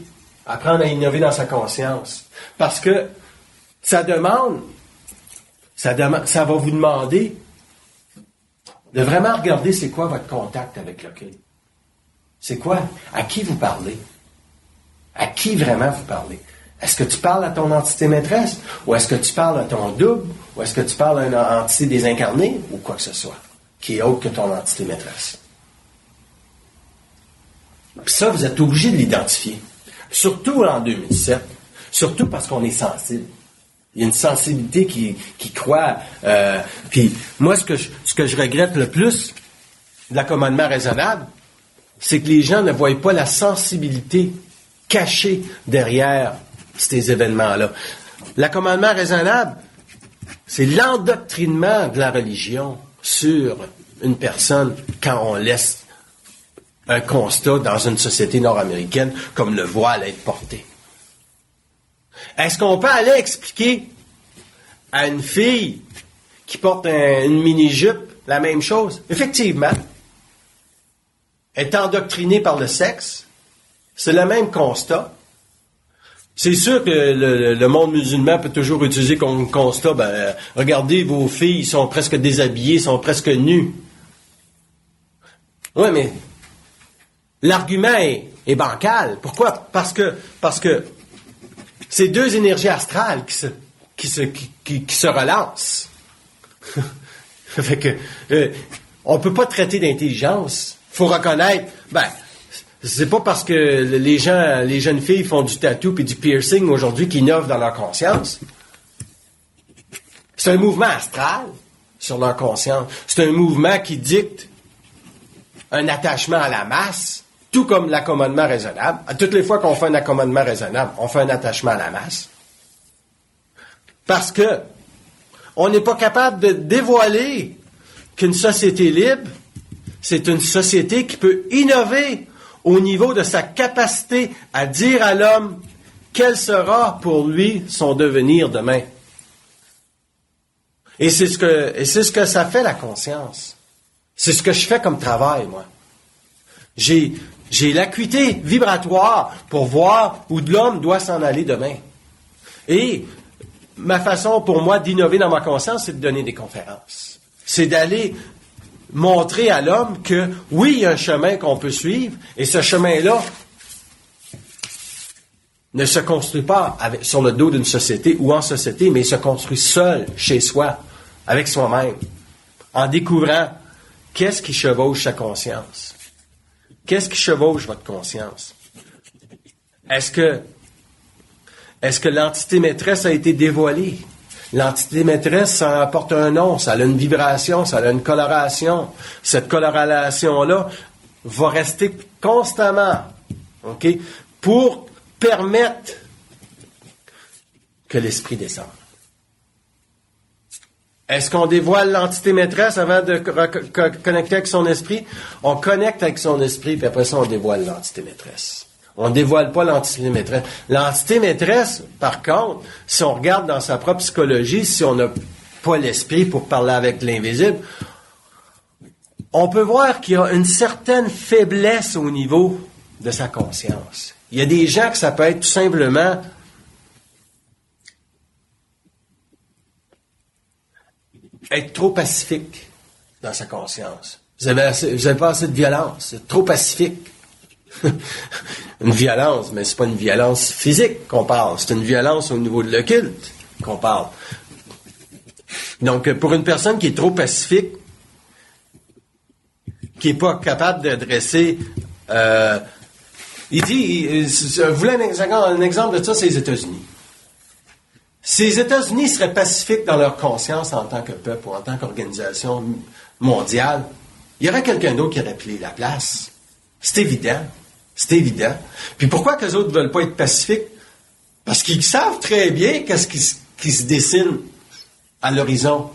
Apprendre à innover dans sa conscience. Parce que ça va vous demander de vraiment regarder c'est quoi votre contact avec le Christ. C'est quoi? À qui vous parlez? À qui vraiment vous parlez? Est-ce que tu parles à ton entité maîtresse? Ou est-ce que tu parles à ton double? Ou est-ce que tu parles à une entité désincarnée? Ou quoi que ce soit, qui est autre que ton entité maîtresse? Puis ça, vous êtes obligé de l'identifier. Surtout en 2007. Surtout parce qu'on est sensible. Il y a une sensibilité qui croit. Puis moi, ce que je regrette le plus de l'accommodement raisonnable, c'est que les gens ne voient pas la sensibilité cachée derrière ces événements-là. L'accommodement raisonnable, c'est l'endoctrinement de la religion sur une personne quand on laisse un constat dans une société nord-américaine comme le voile être porté. Est-ce qu'on peut aller expliquer à une fille qui porte une mini-jupe la même chose? Effectivement. Elle est endoctrinée par le sexe. C'est le même constat. C'est sûr que le monde musulman peut toujours utiliser comme constat, regardez, vos filles sont presque déshabillées, sont presque nues. Oui, mais l'argument est bancal. Pourquoi? Parce que c'est deux énergies astrales qui se relancent. Fait que on peut pas traiter d'intelligence. Faut reconnaître. C'est pas parce que les jeunes filles font du tattoo et du piercing aujourd'hui qu'ils innovent dans leur conscience. C'est un mouvement astral sur leur conscience. C'est un mouvement qui dicte un attachement à la masse, tout comme l'accommodement raisonnable. À toutes les fois qu'on fait un accommodement raisonnable, on fait un attachement à la masse. Parce que on n'est pas capable de dévoiler qu'une société libre, c'est une société qui peut innover au niveau de sa capacité à dire à l'homme quel sera pour lui son devenir demain. Et c'est ce que ça fait la conscience. C'est ce que je fais comme travail, moi. J'ai l'acuité vibratoire pour voir où l'homme doit s'en aller demain. Et ma façon pour moi d'innover dans ma conscience, c'est de donner des conférences. C'est d'aller montrer à l'homme que, oui, il y a un chemin qu'on peut suivre, et ce chemin-là ne se construit pas sur le dos d'une société ou en société, mais il se construit seul, chez soi, avec soi-même, en découvrant qu'est-ce qui chevauche sa conscience. Qu'est-ce qui chevauche votre conscience? Est-ce que l'entité maîtresse a été dévoilée? L'entité maîtresse, ça apporte un nom, ça a une vibration, ça a une coloration. Cette coloration-là va rester constamment, OK, pour permettre que l'esprit descende. Est-ce qu'on dévoile l'entité maîtresse avant de connecter avec son esprit? On connecte avec son esprit, puis après ça, on dévoile l'entité maîtresse. On ne dévoile pas l'entité maîtresse. L'entité maîtresse, par contre, si on regarde dans sa propre psychologie, si on n'a pas l'esprit pour parler avec l'invisible, on peut voir qu'il y a une certaine faiblesse au niveau de sa conscience. Il y a des gens que ça peut être tout simplement être trop pacifique dans sa conscience. Vous avez pas assez de violence, c'est trop pacifique. Une violence, mais c'est pas une violence physique qu'on parle, c'est une violence au niveau de l'occulte qu'on parle. Donc, pour une personne qui est trop pacifique, qui est pas capable d'adresser, il dit, vous voulez un exemple de ça, c'est les États-Unis. Si les États-Unis seraient pacifiques dans leur conscience en tant que peuple ou en tant qu'organisation mondiale, il y aurait quelqu'un d'autre qui aurait pris la place. C'est évident. C'est évident. Puis pourquoi que les autres ne veulent pas être pacifiques? Parce qu'ils savent très bien qu'est-ce qui se dessine à l'horizon.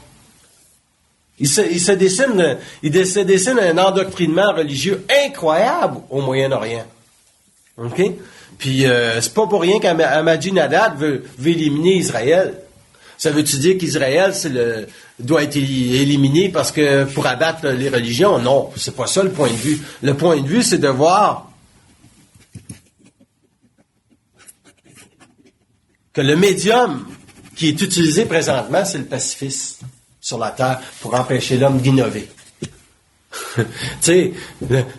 Il se dessine un endoctrinement religieux incroyable au Moyen-Orient. OK? Puis c'est pas pour rien qu'Ahmadinejad veut éliminer Israël. Ça veut-tu dire qu'Israël doit être éliminé parce que pour abattre les religions? Non, c'est pas ça le point de vue. Le point de vue, c'est de voir que le médium qui est utilisé présentement, c'est le pacifisme sur la Terre pour empêcher l'homme d'innover. Tu sais,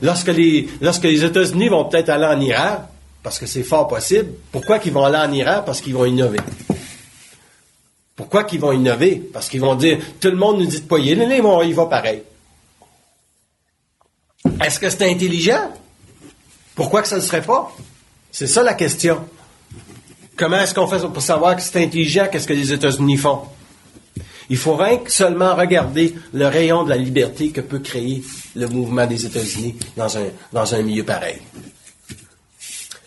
lorsque les États-Unis vont peut-être aller en Iran, parce que c'est fort possible, pourquoi qu'ils vont aller en Iran? Parce qu'ils vont innover. Pourquoi qu'ils vont innover? Parce qu'ils vont dire, tout le monde nous dit de pas y aller, il va pareil. Est-ce que c'est intelligent? Pourquoi que ça ne le serait pas? C'est ça la question. Comment est-ce qu'on fait pour savoir que c'est intelligent, qu'est-ce que les États-Unis font? Il faudrait seulement regarder le rayon de la liberté que peut créer le mouvement des États-Unis dans un milieu pareil.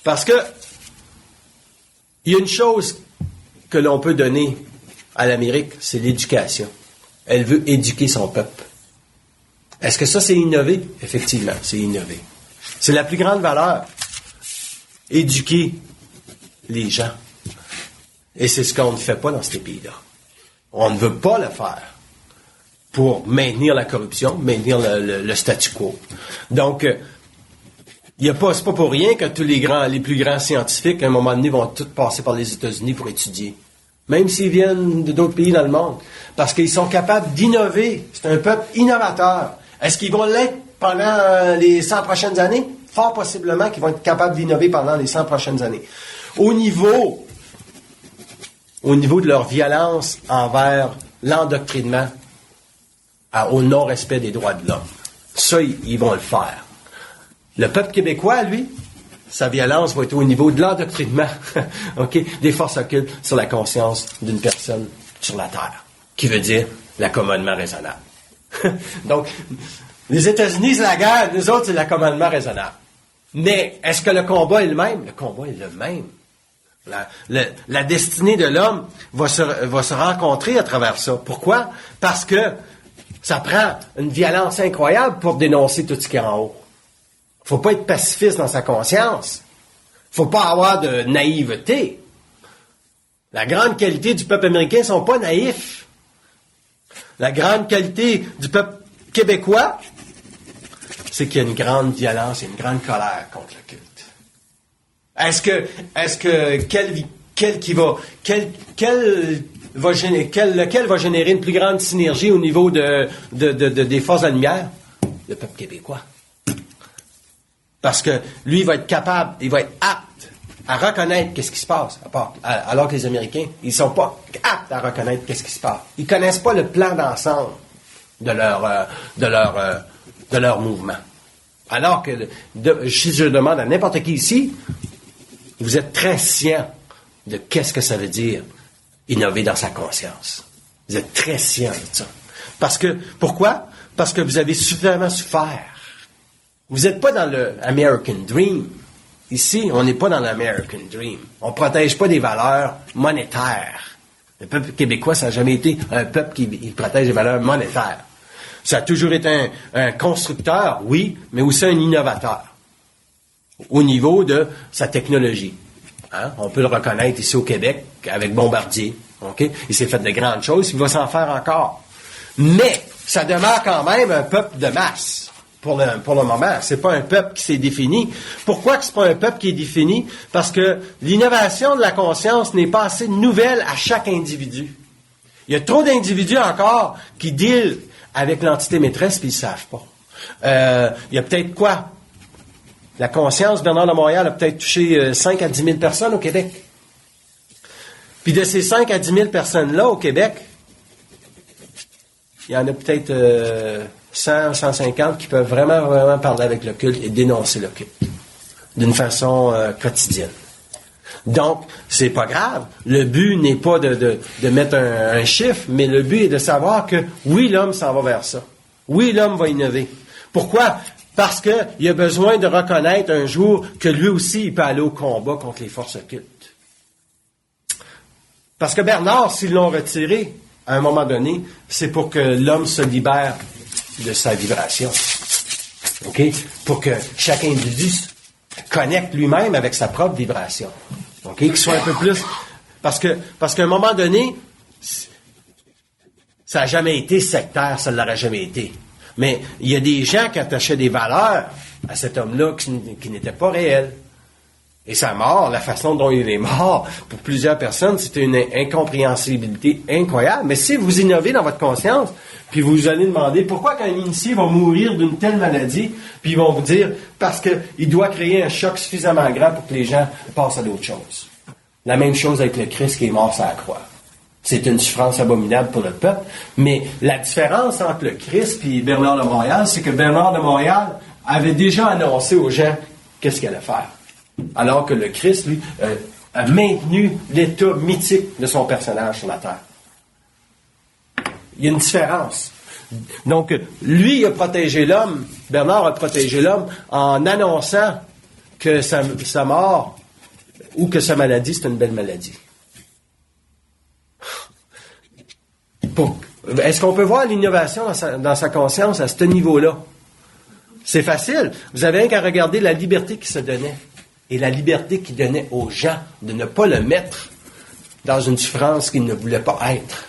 Parce que il y a une chose que l'on peut donner à l'Amérique, c'est l'éducation. Elle veut éduquer son peuple. Est-ce que ça, c'est innover? Effectivement, c'est innover. C'est la plus grande valeur. Éduquer les gens. Et c'est ce qu'on ne fait pas dans ces pays-là. On ne veut pas le faire pour maintenir la corruption, maintenir le statu quo. Donc, c'est pas pour rien que tous les plus grands scientifiques, à un moment donné, vont tous passer par les États-Unis pour étudier. Même s'ils viennent d'autres pays dans le monde. Parce qu'ils sont capables d'innover. C'est un peuple innovateur. Est-ce qu'ils vont l'être pendant les 100 prochaines années? Fort possiblement qu'ils vont être capables d'innover pendant les 100 prochaines années. Au niveau de leur violence envers l'endoctrinement au non-respect des droits de l'homme. Ça, ils vont le faire. Le peuple québécois, lui, sa violence va être au niveau de l'endoctrinement, des forces occultes sur la conscience d'une personne sur la Terre, qui veut dire l'accommodement raisonnable. Donc, les États-Unis, c'est la guerre, nous autres, c'est l'accommodement raisonnable. Mais est-ce que le combat est le même? Le combat est le même. La destinée de l'homme va se rencontrer à travers ça. Pourquoi? Parce que ça prend une violence incroyable pour dénoncer tout ce qui est en haut. Faut pas être pacifiste dans sa conscience. Faut pas avoir de naïveté. La grande qualité du peuple américain, ils sont pas naïfs. La grande qualité du peuple québécois, c'est qu'il y a une grande violence et une grande colère contre le culte. Lequel va générer une plus grande synergie au niveau des forces de la lumière? Le peuple québécois. Parce que lui, il va être capable, il va être apte à reconnaître qu'est-ce qui se passe, alors que les Américains, ils sont pas aptes à reconnaître qu'est-ce qui se passe. Ils connaissent pas le plan d'ensemble de leur mouvement. Alors que, si je demande à n'importe qui ici, vous êtes très scients de qu'est-ce que ça veut dire innover dans sa conscience. Vous êtes très scients de ça. Pourquoi? Parce que vous avez suffisamment souffert. Vous n'êtes pas dans le American Dream. Ici, on n'est pas dans l'American Dream. On ne protège pas des valeurs monétaires. Le peuple québécois, ça n'a jamais été un peuple qui protège des valeurs monétaires. Ça a toujours été un constructeur, oui, mais aussi un innovateur au niveau de sa technologie. On peut le reconnaître ici au Québec avec Bombardier. Il s'est fait de grandes choses, il va s'en faire encore. Mais ça demeure quand même un peuple de masse. Pour le moment, c'est pas un peuple qui s'est défini. Pourquoi que c'est pas un peuple qui est défini? Parce que l'innovation de la conscience n'est pas assez nouvelle à chaque individu. Il y a trop d'individus encore qui dealent avec l'entité maîtresse puis ils savent pas. Il y a peut-être quoi? La conscience, Bernard de Montréal a peut-être touché 5 à 10 000 personnes au Québec. Puis de ces 5 à 10 000 personnes-là au Québec, il y en a peut-être 100, 150 qui peuvent vraiment, vraiment parler avec le culte et dénoncer le culte d'une façon quotidienne. Donc, c'est pas grave. Le but n'est pas de mettre un chiffre, mais le but est de savoir que oui, l'homme s'en va vers ça. Oui, l'homme va innover. Pourquoi? Parce qu'il a besoin de reconnaître un jour que lui aussi, il peut aller au combat contre les forces occultes. Parce que Bernard, s'ils l'ont retiré, à un moment donné, c'est pour que l'homme se libère de sa vibration. Pour que chaque individu connecte lui-même avec sa propre vibration. Qu'il soit un peu plus... Parce qu'à un moment donné, Ça n'a jamais été sectaire, ça ne l'aurait jamais été. Mais il y a des gens qui attachaient des valeurs à cet homme-là qui n'étaient pas réelles. Et sa mort, la façon dont il est mort, pour plusieurs personnes, c'était une incompréhensibilité incroyable. Mais si vous innovez dans votre conscience, puis vous allez demander pourquoi qu'un initié va mourir d'une telle maladie, puis ils vont vous dire parce qu'il doit créer un choc suffisamment grand pour que les gens passent à d'autres choses. La même chose avec le Christ qui est mort sur la croix. C'est une souffrance abominable pour le peuple, mais la différence entre le Christ et Bernard de Montréal, c'est que Bernard de Montréal avait déjà annoncé aux gens qu'est-ce qu'il allait faire. Alors que le Christ, lui, a maintenu l'état mythique de son personnage sur la terre. Il y a une différence. Donc, lui, il a protégé l'homme, Bernard a protégé l'homme en annonçant que sa mort ou que sa maladie, c'est une belle maladie. Est-ce qu'on peut voir l'innovation dans sa conscience à ce niveau-là? C'est facile. Vous avez qu'à regarder la liberté qui se donnait et la liberté qu'il donnait aux gens de ne pas le mettre dans une souffrance qu'il ne voulait pas être.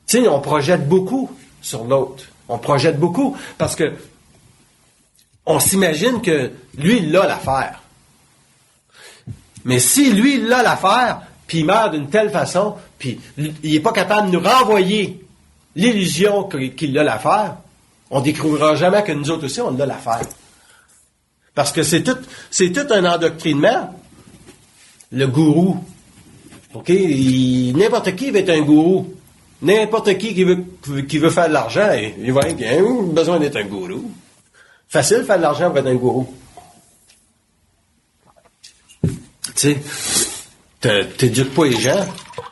Tu sais, on projette beaucoup sur l'autre. On projette beaucoup parce que on s'imagine que lui, il a l'affaire. Mais si lui, il a l'affaire, puis il meurt d'une telle façon, puis il n'est pas capable de nous renvoyer l'illusion qu'il a l'affaire, on ne découvrira jamais que nous autres aussi, on a l'affaire. Parce que c'est tout un endoctrinement. Le gourou. OK? N'importe qui veut être un gourou. N'importe qui veut faire de l'argent, il va être bien, besoin d'être un gourou. Facile de faire de l'argent pour être un gourou. Tu sais, t'éduques pas les gens.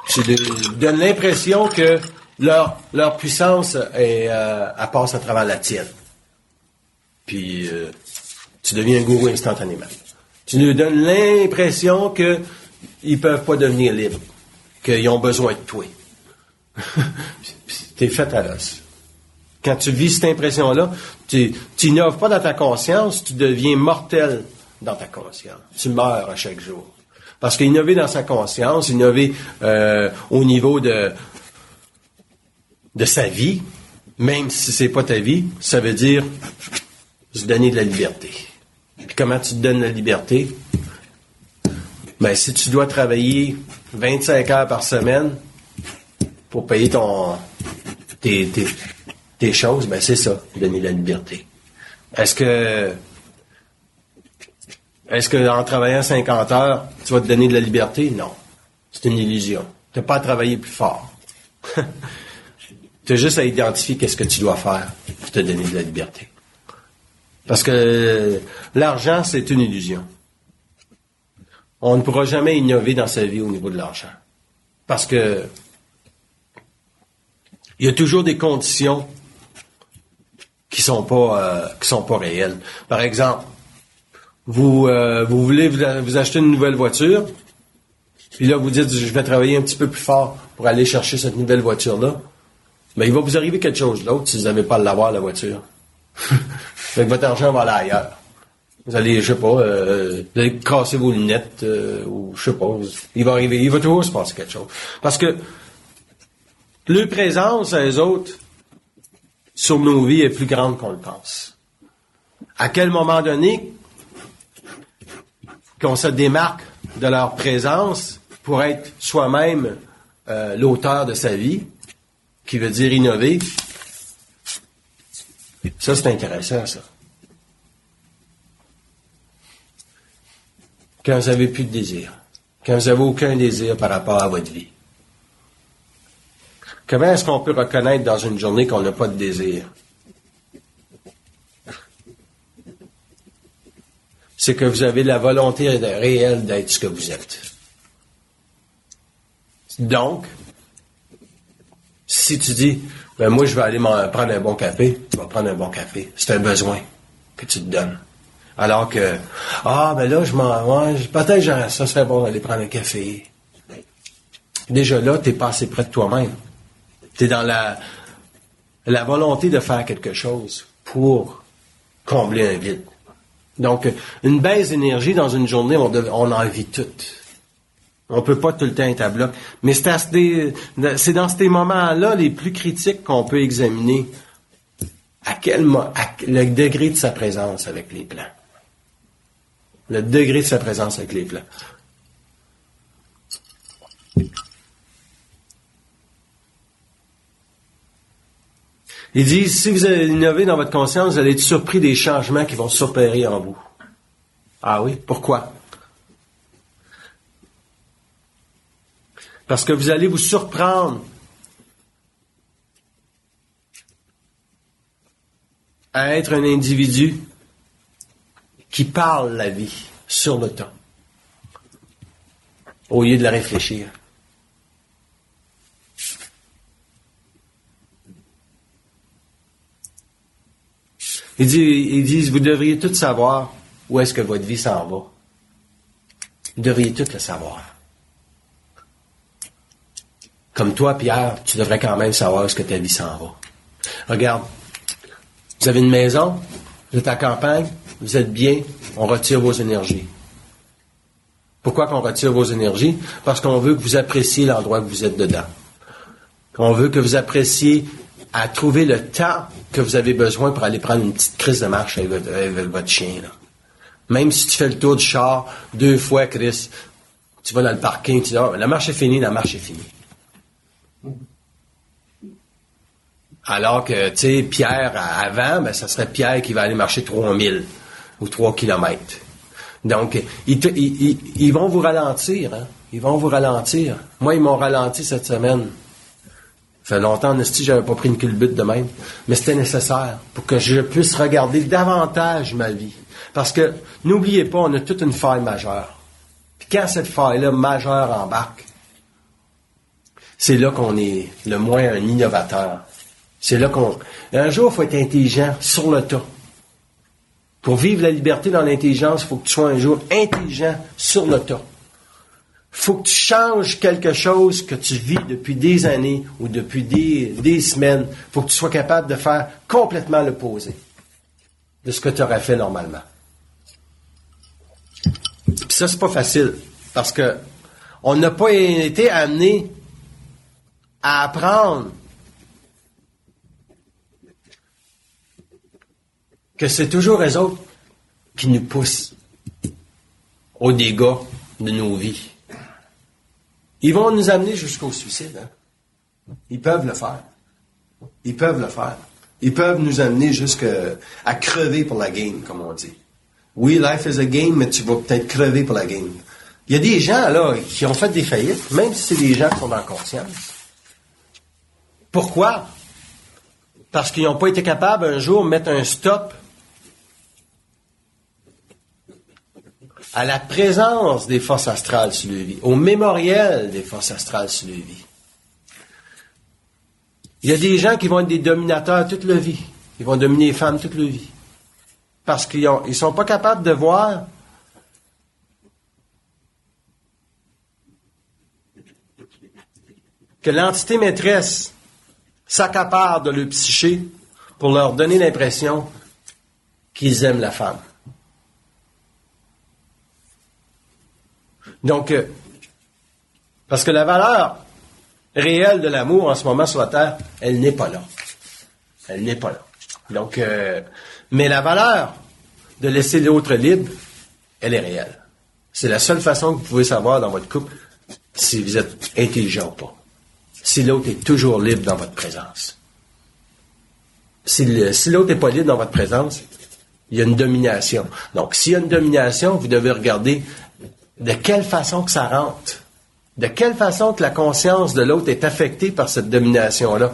Tu donnes l'impression que leur puissance elle passe à travers la tienne. Puis tu deviens un gourou instantanément. Tu nous donnes l'impression qu'ils ne peuvent pas devenir libres, qu'ils ont besoin de toi. T'es fait à l'os. Quand tu vis cette impression-là, tu n'innoves pas dans ta conscience, tu deviens mortel dans ta conscience. Tu meurs à chaque jour. Parce qu'innover dans sa conscience, innover au niveau de sa vie, même si c'est pas ta vie, ça veut dire se donner de la liberté. Puis comment tu te donnes la liberté? Ben, si tu dois travailler 25 heures par semaine pour payer tes choses, ben c'est ça, donner la liberté. Est-ce que en travaillant 50 heures, tu vas te donner de la liberté? Non. C'est une illusion. Tu n'as pas à travailler plus fort. Tu as juste à identifier qu'est-ce que tu dois faire pour te donner de la liberté. Parce que l'argent, c'est une illusion. On ne pourra jamais innover dans sa vie au niveau de l'argent. Parce que il y a toujours des conditions qui sont pas réelles. Par exemple, vous voulez vous acheter une nouvelle voiture, puis là vous dites je vais travailler un petit peu plus fort pour aller chercher cette nouvelle voiture-là. Mais il va vous arriver quelque chose d'autre si vous n'avez pas à l'avoir, la voiture. Fait que votre argent va aller ailleurs. Vous allez, je sais pas, vous allez casser vos lunettes, ou je sais pas, il va toujours se passer quelque chose. Parce que leur présence à eux autres sur nos vies est plus grande qu'on le pense. À quel moment donné qu'on se démarque de leur présence pour être soi-même l'auteur de sa vie, qui veut dire innover, ça c'est intéressant, ça. Quand vous n'avez plus de désir, quand vous n'avez aucun désir par rapport à votre vie. Comment est-ce qu'on peut reconnaître dans une journée qu'on n'a pas de désir? C'est que vous avez la volonté réelle d'être ce que vous êtes. Donc, si tu dis, ben moi je vais aller prendre un bon café, tu vas prendre un bon café. C'est un besoin que tu te donnes. Alors que, ben là, peut-être ça serait bon d'aller prendre un café. Déjà là, tu n'es pas assez près de toi-même. Tu es dans la volonté de faire quelque chose pour combler un vide. Donc, une baisse d'énergie dans une journée, on en vit toutes. On peut pas tout le temps être à bloc. Mais c'est dans ces moments-là les plus critiques qu'on peut examiner le degré de sa présence avec les plans. Le degré de sa présence avec les plans. Il dit, si vous allez innover dans votre conscience, vous allez être surpris des changements qui vont s'opérer en vous. Ah oui? Pourquoi? Parce que vous allez vous surprendre à être un individu qui parle la vie sur le temps, au lieu de la réfléchir. Ils disent, vous devriez tout savoir où est-ce que votre vie s'en va. Vous devriez tout le savoir. Comme toi, Pierre, tu devrais quand même savoir où est-ce que ta vie s'en va. Regarde, vous avez une maison, vous êtes à la campagne, vous êtes bien, on retire vos énergies. Pourquoi qu'on retire vos énergies? Parce qu'on veut que vous appréciez l'endroit que vous êtes dedans. On veut que vous appréciez à trouver le temps que vous avez besoin pour aller prendre une petite crise de marche avec votre chien. Là. Même si tu fais le tour du char 2 fois, Chris, tu vas dans le parking, tu dis, la marche est finie, la marche est finie. Alors que, tu sais, Pierre, avant, ça serait Pierre qui va aller marcher 3000 ou 3 kilomètres. Donc, ils vont vous ralentir, hein. Ils vont vous ralentir. Moi, ils m'ont ralenti cette semaine. Ça fait longtemps, Nestie, j'avais pas pris une culbute de même. Mais c'était nécessaire pour que je puisse regarder davantage ma vie. Parce que, n'oubliez pas, on a toute une faille majeure. Puis quand cette faille-là majeure embarque, c'est là qu'on est le moins un innovateur. C'est là qu'on... Un jour, il faut être intelligent sur le tas. Pour vivre la liberté dans l'intelligence, il faut que tu sois un jour intelligent sur le tas. Il faut que tu changes quelque chose que tu vis depuis des années ou depuis des semaines. Il faut que tu sois capable de faire complètement l'opposé de ce que tu aurais fait normalement. Puis ça, c'est pas facile parce que on n'a pas été amené à apprendre que c'est toujours eux autres qui nous poussent au dégât de nos vies. Ils vont nous amener jusqu'au suicide. Hein? Ils peuvent le faire. Ils peuvent le faire. Ils peuvent nous amener jusqu'à crever pour la game, comme on dit. Oui, life is a game, mais tu vas peut-être crever pour la game. Il y a des gens, là, qui ont fait des faillites, même si c'est des gens qui sont dans la conscience. Pourquoi? Parce qu'ils n'ont pas été capables un jour de mettre un stop à la présence des forces astrales sur leur vie, au mémoriel des forces astrales sur leur vie. Il y a des gens qui vont être des dominateurs toute leur vie. Ils vont dominer les femmes toute leur vie. Parce qu'ils ne sont pas capables de voir que l'entité maîtresse s'accapare de leur psyché pour leur donner l'impression qu'ils aiment la femme. Donc, parce que la valeur réelle de l'amour en ce moment sur la Terre, elle n'est pas là. Elle n'est pas là. Donc, mais la valeur de laisser l'autre libre, elle est réelle. C'est la seule façon que vous pouvez savoir dans votre couple si vous êtes intelligent ou pas. Si l'autre est toujours libre dans votre présence. Si l'autre n'est pas libre dans votre présence, il y a une domination. Donc, s'il y a une domination, vous devez regarder de quelle façon que ça rentre. De quelle façon que la conscience de l'autre est affectée par cette domination-là.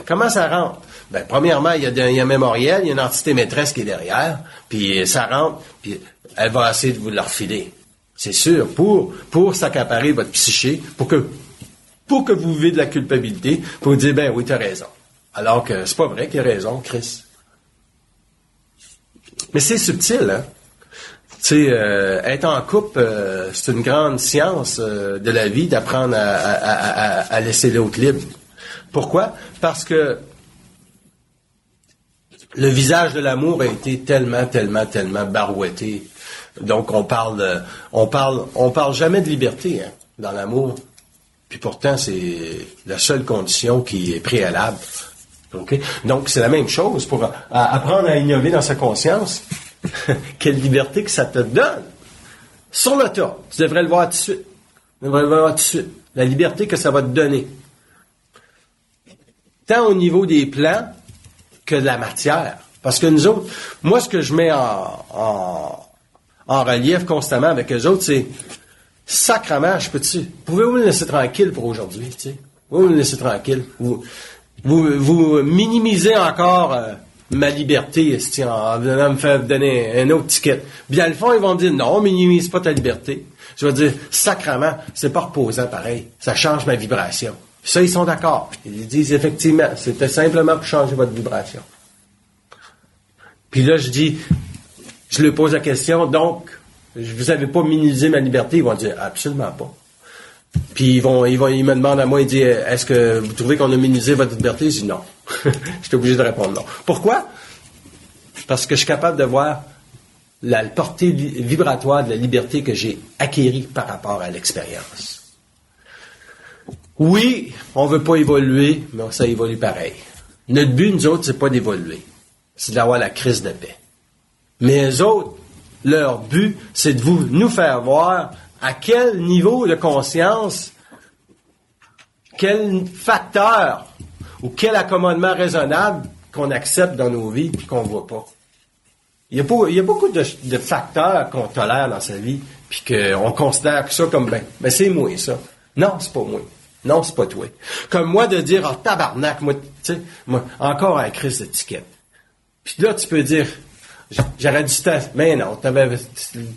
Comment ça rentre? Ben, premièrement, il y a un mémoriel, il y a une entité maîtresse qui est derrière, puis ça rentre, puis elle va essayer de vous le refiler. C'est sûr, pour s'accaparer votre psyché, pour que vous vivez de la culpabilité, pour vous dire, ben oui, tu as raison. Alors que c'est pas vrai qu'il a raison, Chris. Mais c'est subtil, hein? Tu sais, être en couple, c'est une grande science de la vie d'apprendre à laisser l'autre libre. Pourquoi? Parce que le visage de l'amour a été tellement barouetté. Donc on parle jamais de liberté. Hein? dans l'amour. Puis pourtant, c'est la seule condition qui est préalable. Okay? Donc, c'est la même chose pour apprendre à innover dans sa conscience. Quelle liberté que ça te donne. Sur le tas. Tu devrais le voir tout de suite. Tu devrais le voir tout de suite. La liberté que ça va te donner. Tant au niveau des plans que de la matière. Parce que nous autres, moi, ce que je mets en relief constamment avec eux autres, c'est sacrement, pouvez-vous me laisser tranquille pour aujourd'hui, tu sais? Vous me laisser tranquille. Vous minimisez encore ma liberté en venant me faire donner un autre ticket. Bien, le fond, ils vont me dire, non, minimise pas ta liberté. Je vais dire, sacrement, c'est pas reposant pareil. Ça change ma vibration. Ça, ils sont d'accord. Ils disent, effectivement, c'était simplement pour changer votre vibration. Puis là, je leur pose la question, donc, vous n'avez pas minimisé ma liberté? Ils vont dire, absolument pas. Puis ils me demandent à moi, ils disent, est-ce que vous trouvez qu'on a minimisé votre liberté? Je dis non. J'étais obligé de répondre non. Pourquoi? Parce que je suis capable de voir la portée vibratoire de la liberté que j'ai acquérie par rapport à l'expérience. Oui, on veut pas évoluer, mais ça évolue pareil. Notre but, nous autres, c'est pas d'évoluer. C'est d'avoir la crise de paix. Mais eux autres, leur but, c'est de nous faire voir à quel niveau de conscience, quel facteur ou quel accommodement raisonnable qu'on accepte dans nos vies et qu'on ne voit pas. Il y a beaucoup de facteurs qu'on tolère dans sa vie puis qu'on considère que ça comme ben c'est moi ça. Non, c'est pas moi. Non, c'est pas toi. Comme moi de dire, oh tabarnak, moi, tu sais, moi, encore un crise d'étiquette. Puis là, tu peux dire, j'aurais dû mais non, t'avais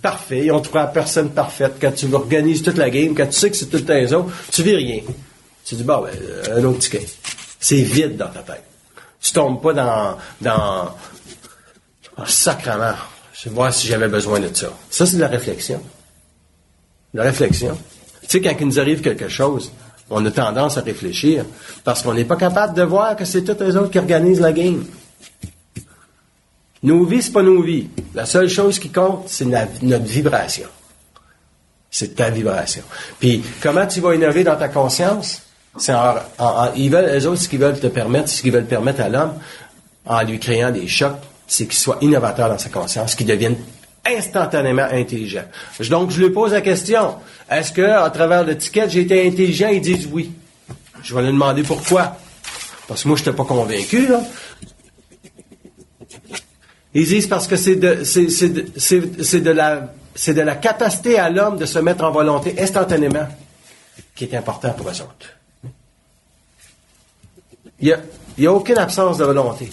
parfait, ils ont trouvé la personne parfaite. Quand tu organises toute la game, quand tu sais que c'est tout le temps les autres, tu vis rien. Tu dis, bon, un autre ticket. C'est vide dans ta tête. Tu tombes pas dans sacrement. Je vais voir si j'avais besoin de ça. Ça, c'est de la réflexion. La réflexion. Tu sais, quand il nous arrive quelque chose, on a tendance à réfléchir parce qu'on n'est pas capable de voir que c'est tous les autres qui organisent la game. Nos vies, c'est pas nos vies. La seule chose qui compte, c'est notre vibration. C'est ta vibration. Puis, comment tu vas innover dans ta conscience? C'est eux autres, ce qu'ils veulent te permettre, ce qu'ils veulent permettre à l'homme, en lui créant des chocs, c'est qu'il soit innovateur dans sa conscience, qu'il devienne instantanément intelligent. Donc, je lui pose la question, est-ce que, à travers l'étiquette, j'ai été intelligent? Ils disent oui. Je vais lui demander pourquoi. Parce que moi, je n'étais pas convaincu, là. Ils disent parce que c'est de la capacité à l'homme de se mettre en volonté instantanément qui est important pour eux autres. Il y a aucune absence de volonté.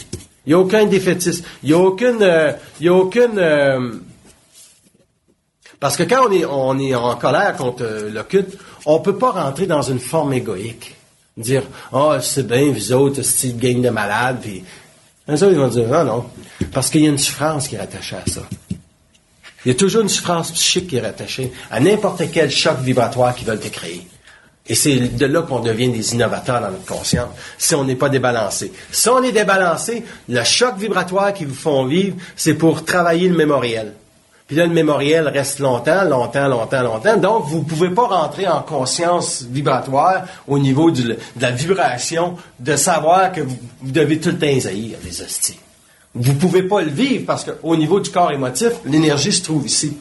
Il n'y a aucun défaitisme. Il n'y a aucune parce que quand on est en colère contre le culte, on peut pas rentrer dans une forme égoïque. Dire, c'est bien, vous autres, c'est une gang de malades, puis eux autres, ils vont dire, non. Parce qu'il y a une souffrance qui est rattachée à ça. Il y a toujours une souffrance psychique qui est rattachée à n'importe quel choc vibratoire qu'ils veulent te créer. Et c'est de là qu'on devient des innovateurs dans notre conscience, si on n'est pas débalancé. Si on est débalancé, le choc vibratoire qu'ils vous font vivre, c'est pour travailler le mémoriel. Puis là, le mémoriel reste longtemps. Donc, vous ne pouvez pas rentrer en conscience vibratoire au niveau de la vibration, de savoir que vous devez tout le temps haïr les hosties. Vous ne pouvez pas le vivre parce qu'au niveau du corps émotif, l'énergie se trouve ici.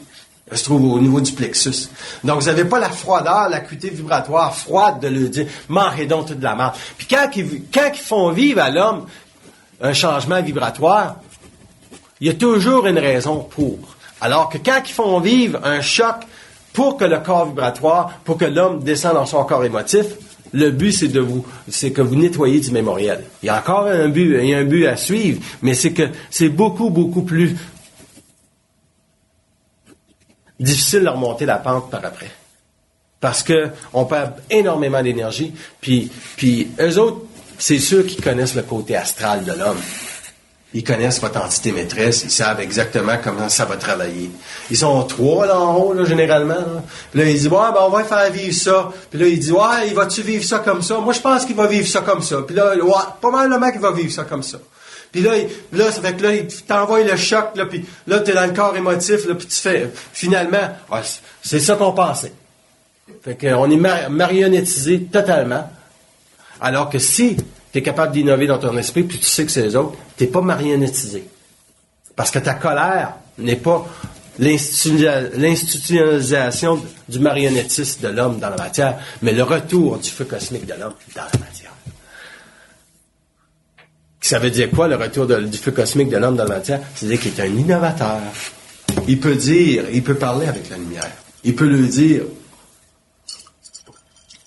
Elle se trouve au niveau du plexus. Donc, vous n'avez pas la froideur, l'acuité vibratoire froide de le dire, mangez donc toute de la merde. Puis quand ils font vivre à l'homme un changement vibratoire, il y a toujours une raison pour. Alors que quand ils font vivre un choc pour que le corps vibratoire, pour que l'homme descende dans son corps émotif, le but, c'est que vous nettoyez du mémoriel. Il y a encore un but à suivre, mais c'est que c'est beaucoup, beaucoup plus difficile de remonter la pente par après. Parce que on perd énormément d'énergie, puis eux autres, c'est sûr qu'ils connaissent le côté astral de l'homme. Ils connaissent votre entité maîtresse, ils savent exactement comment ça va travailler. Ils sont 3 là en haut, là, généralement. Là. Puis là, ils disent, on va faire vivre ça. Puis là, ils disent, il va-tu vivre ça comme ça? Moi, je pense qu'il va vivre ça comme ça. Puis là, pas mal le mec, il va vivre ça comme ça. Puis là, ça fait que là, il t'envoie le choc, là, puis là, t'es dans le corps émotif, là, puis tu fais, finalement, c'est ça qu'on pensait. Fait qu'on est marionnettisé totalement. Alors que si tu es capable d'innover dans ton esprit, puis tu sais que c'est les autres, tu n'es pas marionnettisé. Parce que ta colère n'est pas l'institutionnalisation du marionnettisme de l'homme dans la matière, mais le retour du feu cosmique de l'homme dans la matière. Ça veut dire quoi, le retour du feu cosmique de l'homme dans la matière? C'est-à-dire qu'il est un innovateur. Il peut parler avec la lumière. Il peut lui dire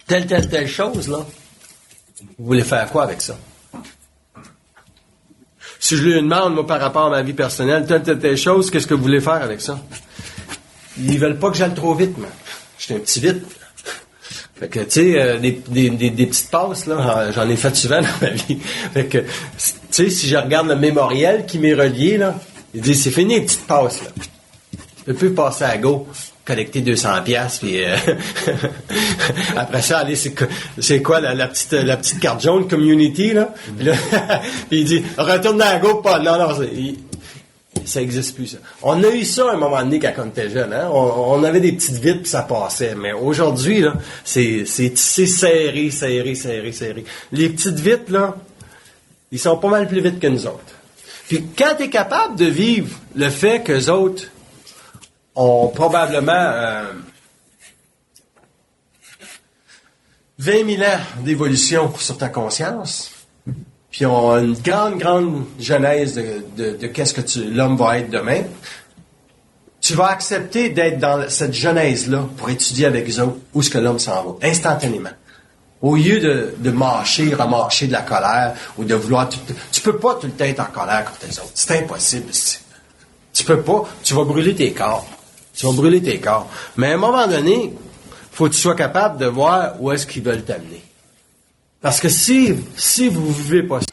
telle chose, là. Vous voulez faire quoi avec ça? Si je lui demande, moi, par rapport à ma vie personnelle, telle chose, qu'est-ce que vous voulez faire avec ça? Ils veulent pas que j'aille trop vite, moi. Je suis un petit vite. Fait que, tu sais, des petites passes, là, j'en ai fait souvent dans ma vie. Fait que, tu sais, si je regarde le mémoriel qui m'est relié, là, il dit, c'est fini les petites passes, là. Je peux passer à go, collecter 200 piastres, puis après ça, aller, c'est quoi la petite carte jaune, community, là? Puis là, puis il dit, retourne dans la go, pas, non, ça n'existe plus, ça. On a eu ça à un moment donné quand on était jeune, hein? On avait des petites vitres puis ça passait. Mais aujourd'hui, là, c'est serré. Les petites vitres, là, ils sont pas mal plus vite que nous autres. Puis quand tu es capable de vivre le fait qu'eux autres ont probablement 20 000 ans d'évolution sur ta conscience, puis on a une grande genèse de qu'est-ce que l'homme va être demain, tu vas accepter d'être dans cette genèse-là pour étudier avec eux autres où est-ce que l'homme s'en va, instantanément. Au lieu de remâcher de la colère ou de vouloir... Tu peux pas tout le temps être en colère contre les autres. C'est impossible. Tu peux pas. Tu vas brûler tes corps. Mais à un moment donné, faut que tu sois capable de voir où est-ce qu'ils veulent t'amener. Parce que si vous vivez pas ça,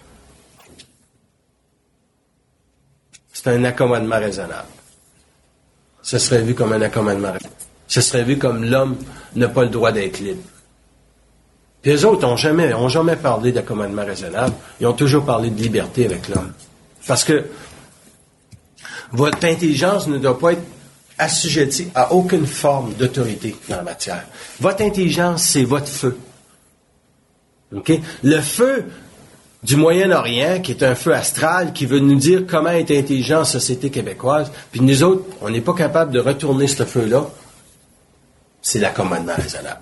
c'est un accommodement raisonnable. Ce serait vu comme un accommodement raisonnable. Ce serait vu comme l'homme n'a pas le droit d'être libre. Puis eux autres n'ont jamais parlé d'accommodement raisonnable. Ils ont toujours parlé de liberté avec l'homme. Parce que votre intelligence ne doit pas être assujettie à aucune forme d'autorité dans la matière. Votre intelligence, c'est votre feu. Okay? Le feu du Moyen-Orient, qui est un feu astral, qui veut nous dire comment est intelligente la société québécoise, puis nous autres, on n'est pas capable de retourner ce feu-là, c'est l'accommodement raisonnable.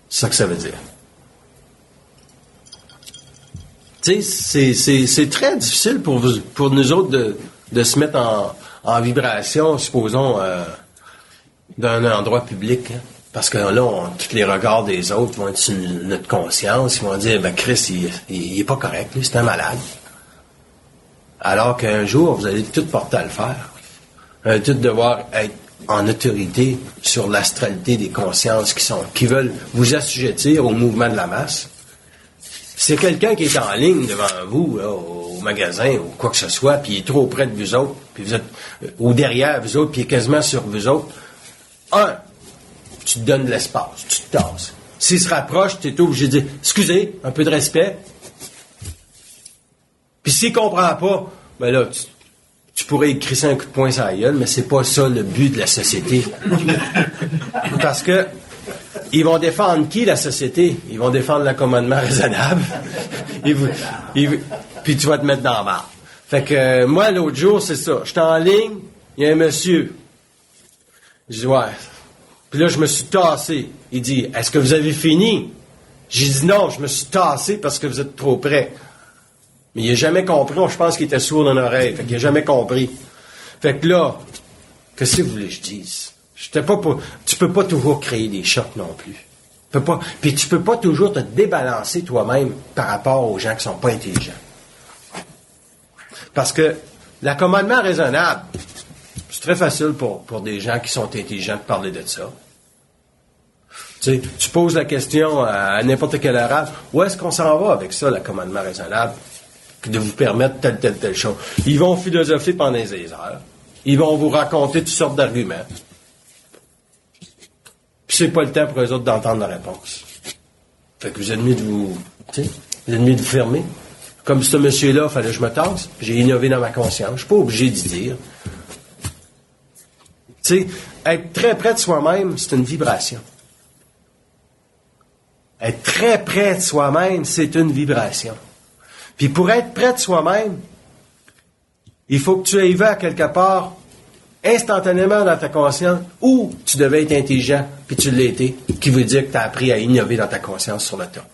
C'est ça que ça veut dire. Tu sais, c'est très difficile pour nous autres de se mettre en vibration, supposons, d'un endroit public, hein. Parce que là, tous les regards des autres vont être sur notre conscience. Ils vont dire, ben Chris, il est pas correct, lui, c'est un malade. Alors qu'un jour, vous allez tout porter à le faire. Tout devoir être en autorité sur l'astralité des consciences qui veulent vous assujettir au mouvement de la masse. C'est quelqu'un qui est en ligne devant vous, là, au magasin ou quoi que ce soit, puis il est trop près de vous autres, puis vous êtes ou derrière vous autres, puis il est quasiment sur vous autres. Tu te donnes de l'espace, tu te tasses. S'il se rapproche, tu es obligé de dire « Excusez, un peu de respect. » Puis s'il ne comprend pas, ben là, tu pourrais y crisser un coup de poing sur la gueule, mais c'est pas ça le but de la société. Parce que ils vont défendre qui, la société? Ils vont défendre l'accommodement raisonnable. Puis tu vas te mettre dans la marre. Fait que moi, l'autre jour, c'est ça. J'étais en ligne, il y a un monsieur. Je dis « Ouais. » Puis là, je me suis tassé. Il dit, est-ce que vous avez fini? J'ai dit non, je me suis tassé parce que vous êtes trop près. Mais il n'a jamais compris. Je pense qu'il était sourd dans l'oreille. Fait qu'il n'a jamais compris. Fait que là, qu'est-ce que vous voulez que je dise? Tu peux pas toujours créer des chocs non plus. Puis tu peux pas toujours te débalancer toi-même par rapport aux gens qui sont pas intelligents. Parce que l'accommodement raisonnable, c'est très facile pour des gens qui sont intelligents de parler de ça. Tu sais, tu poses la question à n'importe quel arabe, où est-ce qu'on s'en va avec ça, l'accommodement raisonnable, de vous permettre telle chose. Ils vont philosopher pendant des heures. Ils vont vous raconter toutes sortes d'arguments. Puis c'est pas le temps pour eux autres d'entendre la réponse. Fait que vous êtes mieux de vous fermer. Comme ce monsieur-là, il fallait que je me tasse. J'ai innové dans ma conscience. Je suis pas obligé d'y dire. Tu sais, être très près de soi-même, c'est une vibration. Être très près de soi-même, c'est une vibration. Puis pour être près de soi-même, il faut que tu ailles vers quelque part, instantanément dans ta conscience, où tu devais être intelligent, puis tu l'as été, qui veut dire que tu as appris à innover dans ta conscience sur le tas.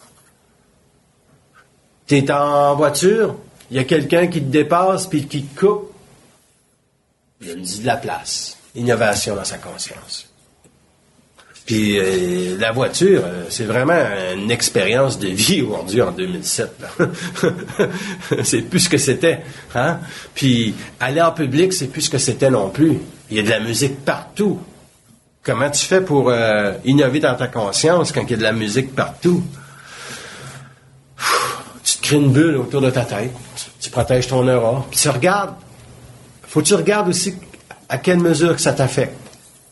Tu es en voiture, il y a quelqu'un qui te dépasse, puis qui te coupe. Il a dit de la place. Innovation dans sa conscience. Puis la voiture, c'est vraiment une expérience de vie aujourd'hui en 2007. Là. C'est plus ce que c'était. Hein? Puis aller en public, c'est plus ce que c'était non plus. Il y a de la musique partout. Comment tu fais pour innover dans ta conscience quand il y a de la musique partout? Tu te crées une bulle autour de ta tête. Tu protèges ton aura. Puis tu regardes. Faut que tu regardes aussi à quelle mesure que ça t'affecte.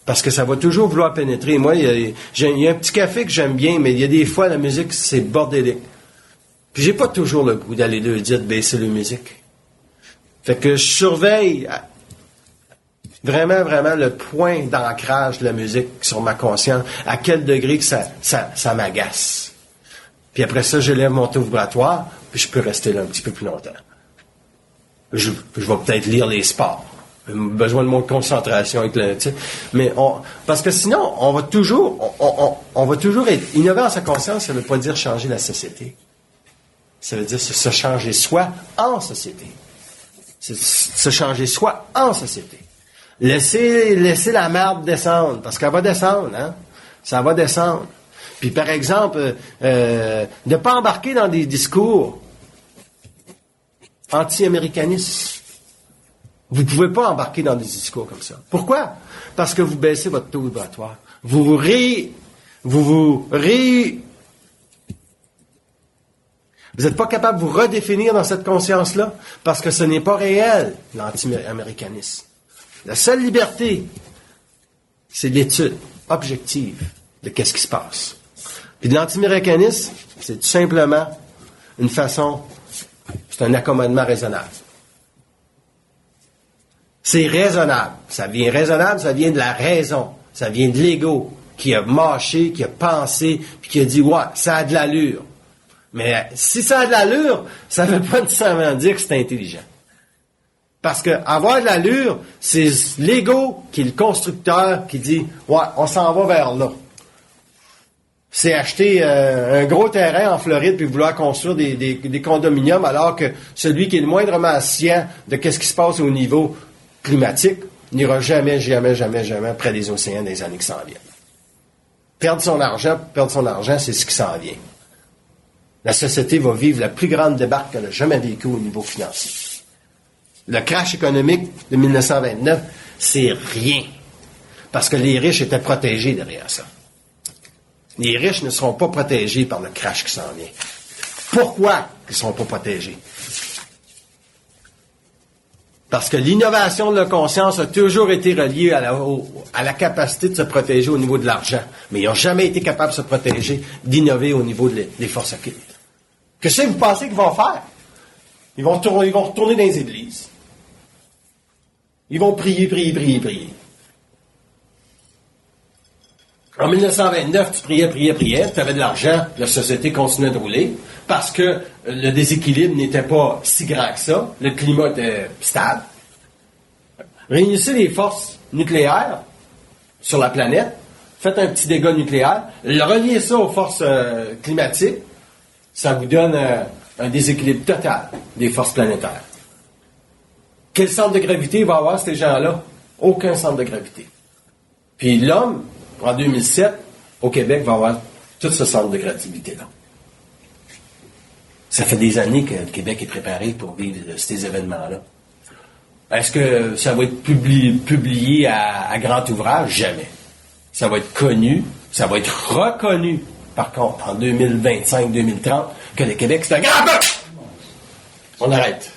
Parce que ça va toujours vouloir pénétrer. Moi, il y a un petit café que j'aime bien, mais il y a des fois, la musique, c'est bordélique. Puis j'ai pas toujours le goût d'aller leur dire de baisser la musique. Fait que je surveille vraiment, vraiment le point d'ancrage de la musique sur ma conscience, à quel degré que ça m'agace. Puis après ça, j'élève mon taux vibratoire, puis je peux rester là un petit peu plus longtemps. Je vais peut-être lire les sports. Besoin de mon concentration avec le, tu sais. Mais parce que sinon, on va toujours être innover en sa conscience, ça ne veut pas dire changer la société. Ça veut dire se changer soi en société. Se changer soi en société. Laisser la merde descendre, parce qu'elle va descendre, hein. Ça va descendre. Puis par exemple, ne pas embarquer dans des discours anti-américanistes. Vous ne pouvez pas embarquer dans des discours comme ça. Pourquoi? Parce que vous baissez votre taux vibratoire. Vous n'êtes pas capable de vous redéfinir dans cette conscience-là parce que ce n'est pas réel, l'anti-américanisme. La seule liberté, c'est l'étude objective de qu'est-ce qui se passe. Puis l'anti-américanisme, c'est tout simplement une façon, c'est un accommodement raisonnable. C'est raisonnable. Ça vient de la raison. Ça vient de l'ego qui a mâché, qui a pensé, puis qui a dit, ouais, ça a de l'allure. Mais si ça a de l'allure, ça ne veut pas nécessairement dire que c'est intelligent. Parce que avoir de l'allure, c'est l'ego qui est le constructeur qui dit, ouais, on s'en va vers là. C'est acheter un gros terrain en Floride puis vouloir construire des condominiums alors que celui qui est le moindrement scient de qu'est-ce qui se passe au niveau climatique n'ira jamais près des océans des années qui s'en viennent. Perdre son argent, c'est ce qui s'en vient. La société va vivre la plus grande débarque qu'elle a jamais vécue au niveau financier. Le crash économique de 1929, c'est rien. Parce que les riches étaient protégés derrière ça. Les riches ne seront pas protégés par le crash qui s'en vient. Pourquoi ils ne seront pas protégés? Parce que l'innovation de la conscience a toujours été reliée à la capacité de se protéger au niveau de l'argent. Mais ils n'ont jamais été capables de se protéger, d'innover au niveau des forces occultes. Qu'est-ce que vous pensez qu'ils vont faire? Ils vont retourner dans les églises. Ils vont prier. En 1929, tu priais, tu avais de l'argent, la société continuait de rouler, parce que le déséquilibre n'était pas si grand que ça, le climat était stable. Réunissez les forces nucléaires sur la planète, faites un petit dégât nucléaire, reliez ça aux forces climatiques, ça vous donne un déséquilibre total des forces planétaires. Quel centre de gravité va avoir ces gens-là? Aucun centre de gravité. Puis l'homme, en 2007, au Québec, va avoir tout ce centre de gravité-là. Ça fait des années que le Québec est préparé pour vivre ces événements-là. Est-ce que ça va être publié à grand ouvrage? Jamais. Ça va être connu, ça va être reconnu, par contre, en 2025-2030, que le Québec, c'est un grand peuple! On arrête.